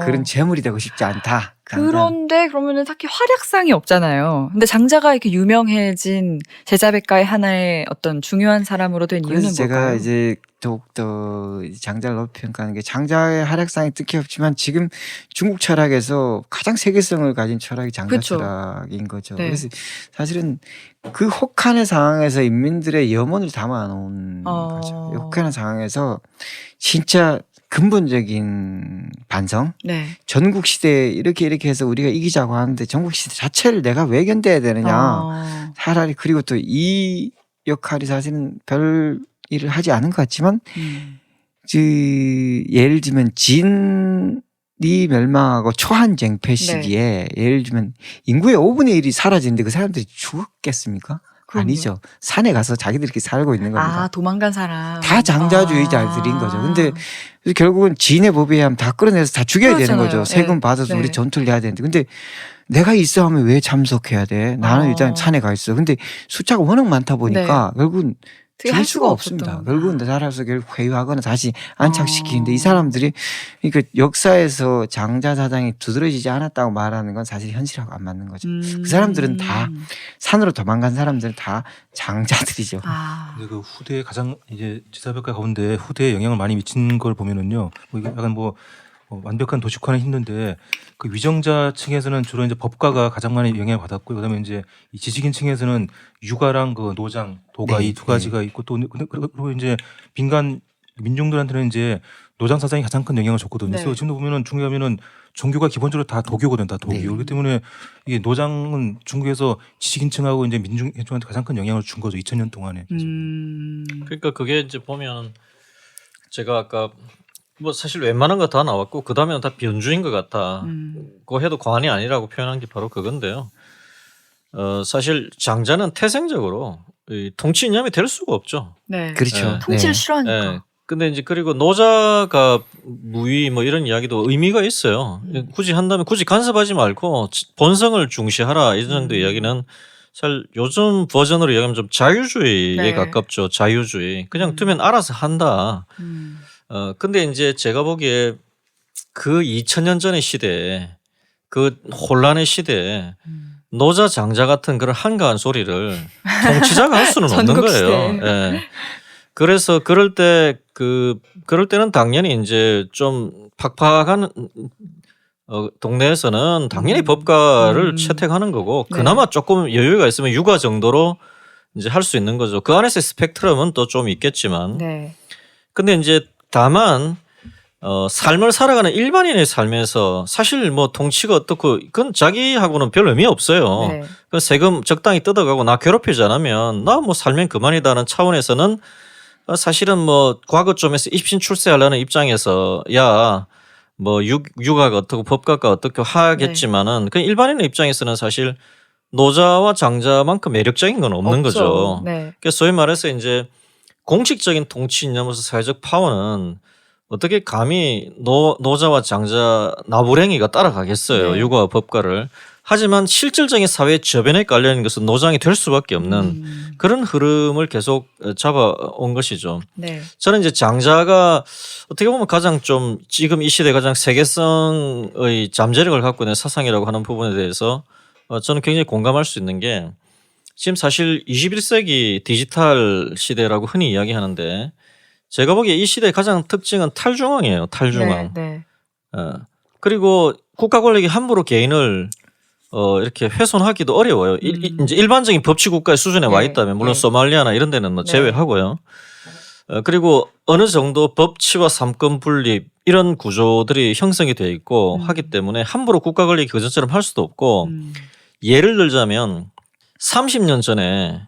그런 재물이 되고 싶지 않다. 그런데 그러면은 딱히 활약상이 없잖아요. 근데 장자가 이렇게 유명해진 제자백가의 하나의 어떤 중요한 사람으로 된 이유는 그래서 제가 뭘까요? 이제 더욱더 장자를 높이 평가하는 게 장자의 활약상이 뜻이 없지만 지금 중국 철학에서 가장 세계성을 가진 철학이 장자 그쵸. 철학인 거죠. 네. 그래서 사실은 그 혹한의 상황에서 인민들의 염원을 담아놓은 거죠. 이 혹한의 상황에서 진짜 근본적인 반성, 네. 전국 시대에 이렇게 해서 우리가 이기자고 하는데 전국 시대 자체를 내가 왜 견뎌야 되느냐. 차라리 그리고 또 이 역할이 사실은 별 일을 하지 않은 것 같지만 예를 들면 진이 멸망하고 초한쟁패 시기에 예를 들면 인구의 5분의 1이 사라지는데 그 사람들이 죽었겠습니까? 그럼요. 아니죠. 산에 가서 자기들이 이렇게 살고 있는 겁니다. 아, 도망간 사람. 다 장자주의자들인 거죠. 근데 결국은 지인의 법에 의하면 다 끌어내서 다 죽여야 되는 그렇잖아요. 거죠. 세금 네. 받아서 네. 우리 전투를 해야 되는데. 근데 내가 이 싸움에 왜 참석해야 돼? 나는 일단 산에 가 있어. 근데 숫자가 워낙 많다 보니까 결국은 어떻게 줄 할 수가 수가 없습니다. 없었던 결국은 거구나. 나라에서 결국 회유하거나 다시 안착시키는데 이 사람들이 그러니까 역사에서 장자 사상이 두드러지지 않았다고 말하는 건 사실 현실하고 안 맞는 거죠. 그 사람들은 다 산으로 도망간 사람들은 다 장자들이죠. 아. 근데 그 후대에 가장 이제 지사백과 가운데 후대에 영향을 많이 미친 걸 보면은요. 뭐 이게 약간 뭐 완벽한 도식화는 힘든데 그 위정자 층에서는 주로 이제 법가가 가장 많이 영향을 받았고 그다음에 이제 이 지식인 층에서는 유가랑 그 노장, 도가 네, 이 두 가지가 있고 또 그리고 이제 민간 민중들한테는 이제 노장 사상이 가장 큰 영향을 줬거든요. 네. 그래서 지금도 보면은 중국에 가면은 종교가 기본적으로 다 도교거든, 다 도교. 네. 그렇기 때문에 이게 노장은 중국에서 지식인층하고 이제 민중층한테 가장 큰 영향을 준 거죠. 2000년 동안에. 그러니까 그게 이제 보면 제가 아까 뭐 사실 웬만한 거 다 나왔고 그 다음에는 다 변주인 것 같다. 그거 해도 과언이 아니라고 표현한 게 바로 그건데요. 사실 장자는 태생적으로 이 통치 이념이 될 수가 없죠. 네. 그렇죠. 통치를 네. 싫어하니까. 예. 근데 이제 그리고 노자가 무위 뭐 이런 이야기도 의미가 있어요. 굳이 한다면 굳이 간섭하지 말고 본성을 중시하라 이 정도 이야기는 사실 요즘 버전으로 이야기하면 좀 자유주의에 네. 가깝죠. 자유주의. 그냥 두면 알아서 한다. 근데 이제 제가 보기에 그 2000년 전의 시대에 그 혼란의 시대에 노자 장자 같은 그런 한가한 소리를 통치자가 할 수는 없는 전국 거예요. 시대에. 예. 그래서 그럴 때는 당연히 이제 좀 팍팍한 동네에서는 당연히 법가를 채택하는 거고 네. 그나마 조금 여유가 있으면 육아 정도로 이제 할 수 있는 거죠. 그 안에서 스펙트럼은 또 좀 있겠지만. 네. 근데 근데 이제 다만 삶을 살아가는 일반인의 삶에서 사실 뭐 통치가 어떻고 그건 자기하고는 별 의미 없어요. 네. 그 세금 적당히 뜯어가고 나 괴롭히지 않으면 나 뭐 살면 그만이다는 차원에서는 사실은 뭐 과거 좀에서 입신 출세하려는 입장에서 야 뭐 육아가 어떻고 법가가 어떻게 하겠지만은 그 일반인의 입장에서는 사실 노자와 장자만큼 매력적인 건 없는 없죠. 거죠. 네. 그래서 소위 말해서 이제 공식적인 통치 이념으로서 사회적 파워는 어떻게 감히 노자와 장자 나부랭이가 따라가겠어요. 네. 육아와 법가를. 하지만 실질적인 사회 저변에 깔려있는 것은 노장이 될 수밖에 없는 그런 흐름을 계속 잡아온 것이죠. 네. 저는 이제 장자가 어떻게 보면 가장 좀 지금 이 시대 가장 세계성의 잠재력을 갖고 있는 사상이라고 하는 부분에 대해서 저는 굉장히 공감할 수 있는 게 지금 사실 21세기 디지털 시대라고 흔히 이야기하는데 제가 보기에 이 시대의 가장 특징은 탈중앙이에요. 탈중앙. 네. 그리고 국가 권력이 함부로 개인을 이렇게 훼손하기도 어려워요. 이제 일반적인 법치 국가의 수준에 와 있다면 물론 소말리아나 이런 데는 뭐 제외하고요. 그리고 어느 정도 법치와 삼권 분립 이런 구조들이 형성이 되어 있고 하기 때문에 함부로 국가 권력이 그전처럼 할 수도 없고 예를 들자면 30년 전에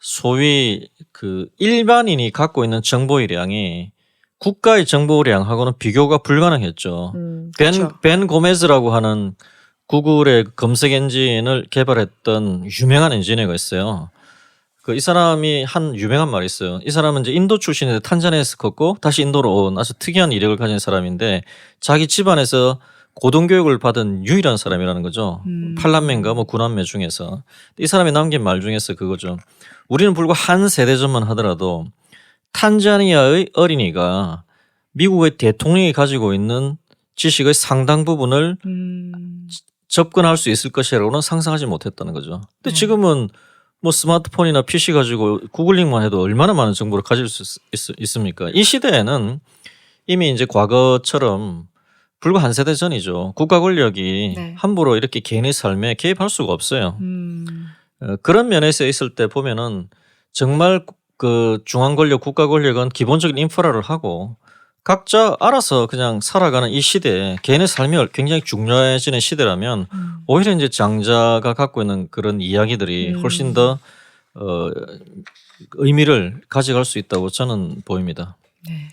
소위 그 일반인이 갖고 있는 정보량이 국가의 정보량하고는 비교가 불가능했죠. 그렇죠. 벤 고메즈라고 하는 구글의 검색 엔진을 개발했던 유명한 엔지니어가 있어요. 이 사람이 한 유명한 말이 있어요. 이 사람은 이제 인도 출신인데 탄자니아에서 컸고 다시 인도로 온 아주 특이한 이력을 가진 사람인데 자기 집안에서 고등교육을 받은 유일한 사람이라는 거죠. 8남매인가 뭐 9남매 중에서. 이 사람이 남긴 말 중에서 그거죠. 우리는 불과 한 세대 전만 하더라도 탄자니아의 어린이가 미국의 대통령이 가지고 있는 지식의 상당 부분을 접근할 수 있을 것이라고는 상상하지 못했다는 거죠. 근데 지금은 뭐 스마트폰이나 PC 가지고 구글링만 해도 얼마나 많은 정보를 가질 수 있습니까? 이 시대에는 이미 이제 과거처럼 불과 한 세대 전이죠. 국가 권력이 네. 함부로 이렇게 개인의 삶에 개입할 수가 없어요. 음. 그런 면에서 있을 때 보면은 정말 그 중앙 권력, 국가 권력은 기본적인 인프라를 하고 각자 알아서 그냥 살아가는 이 시대에 개인의 삶이 굉장히 중요해지는 시대라면 오히려 이제 장자가 갖고 있는 그런 이야기들이 훨씬 더 의미를 가져갈 수 있다고 저는 보입니다. 네.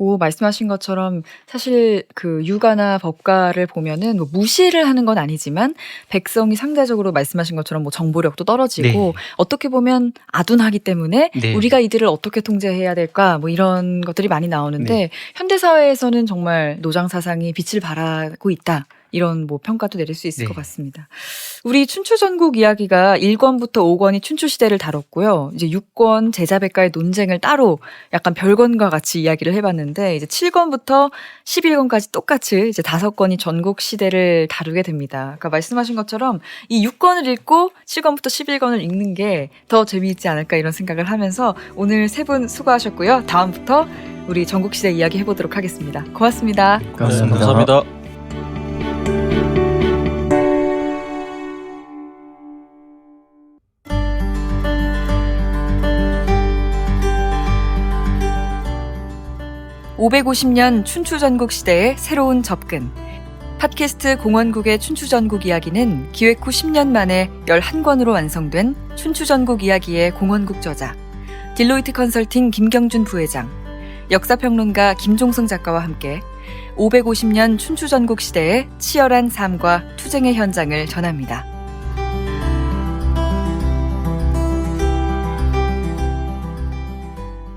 뭐 말씀하신 것처럼 사실 그 육아나 법과를 보면은 뭐 무시를 하는 건 아니지만 백성이 상대적으로 말씀하신 것처럼 뭐 정보력도 떨어지고 네. 어떻게 보면 아둔하기 때문에 네. 우리가 이들을 어떻게 통제해야 될까 뭐 이런 것들이 많이 나오는데 네. 현대 사회에서는 정말 노장 사상이 빛을 발하고 있다. 이런 뭐 평가도 내릴 수 있을 네. 것 같습니다. 우리 춘추전국 이야기가 1권부터 5권이 춘추시대를 다뤘고요. 이제 6권 제자백과의 논쟁을 따로 약간 별건과 같이 이야기를 해봤는데 이제 7권부터 11권까지 똑같이 이제 5권이 전국시대를 다루게 됩니다. 아까 말씀하신 것처럼 이 6권을 읽고 7권부터 11권을 읽는 게 더 재미있지 않을까 이런 생각을 하면서 오늘 세 분 수고하셨고요. 다음부터 우리 전국시대 이야기 해보도록 하겠습니다. 고맙습니다. 고맙습니다. 네, 감사합니다. (550년) 춘추전국 시대의 새로운 접근. 팟캐스트 공원국의 춘추전국 이야기는 기획 후 10년 만에 11권으로 완성된 춘추전국 이야기의 공원국 저자, 딜로이트 컨설팅 김경준 부회장, 역사평론가 김종성 작가와 함께 550년 춘추전국 시대의 치열한 삶과 투쟁의 현장을 전합니다.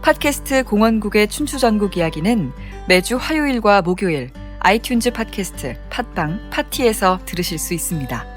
팟캐스트 공원국의 춘추전국 이야기는 매주 화요일과 목요일 아이튠즈 팟캐스트, 팟빵, 파티에서 들으실 수 있습니다.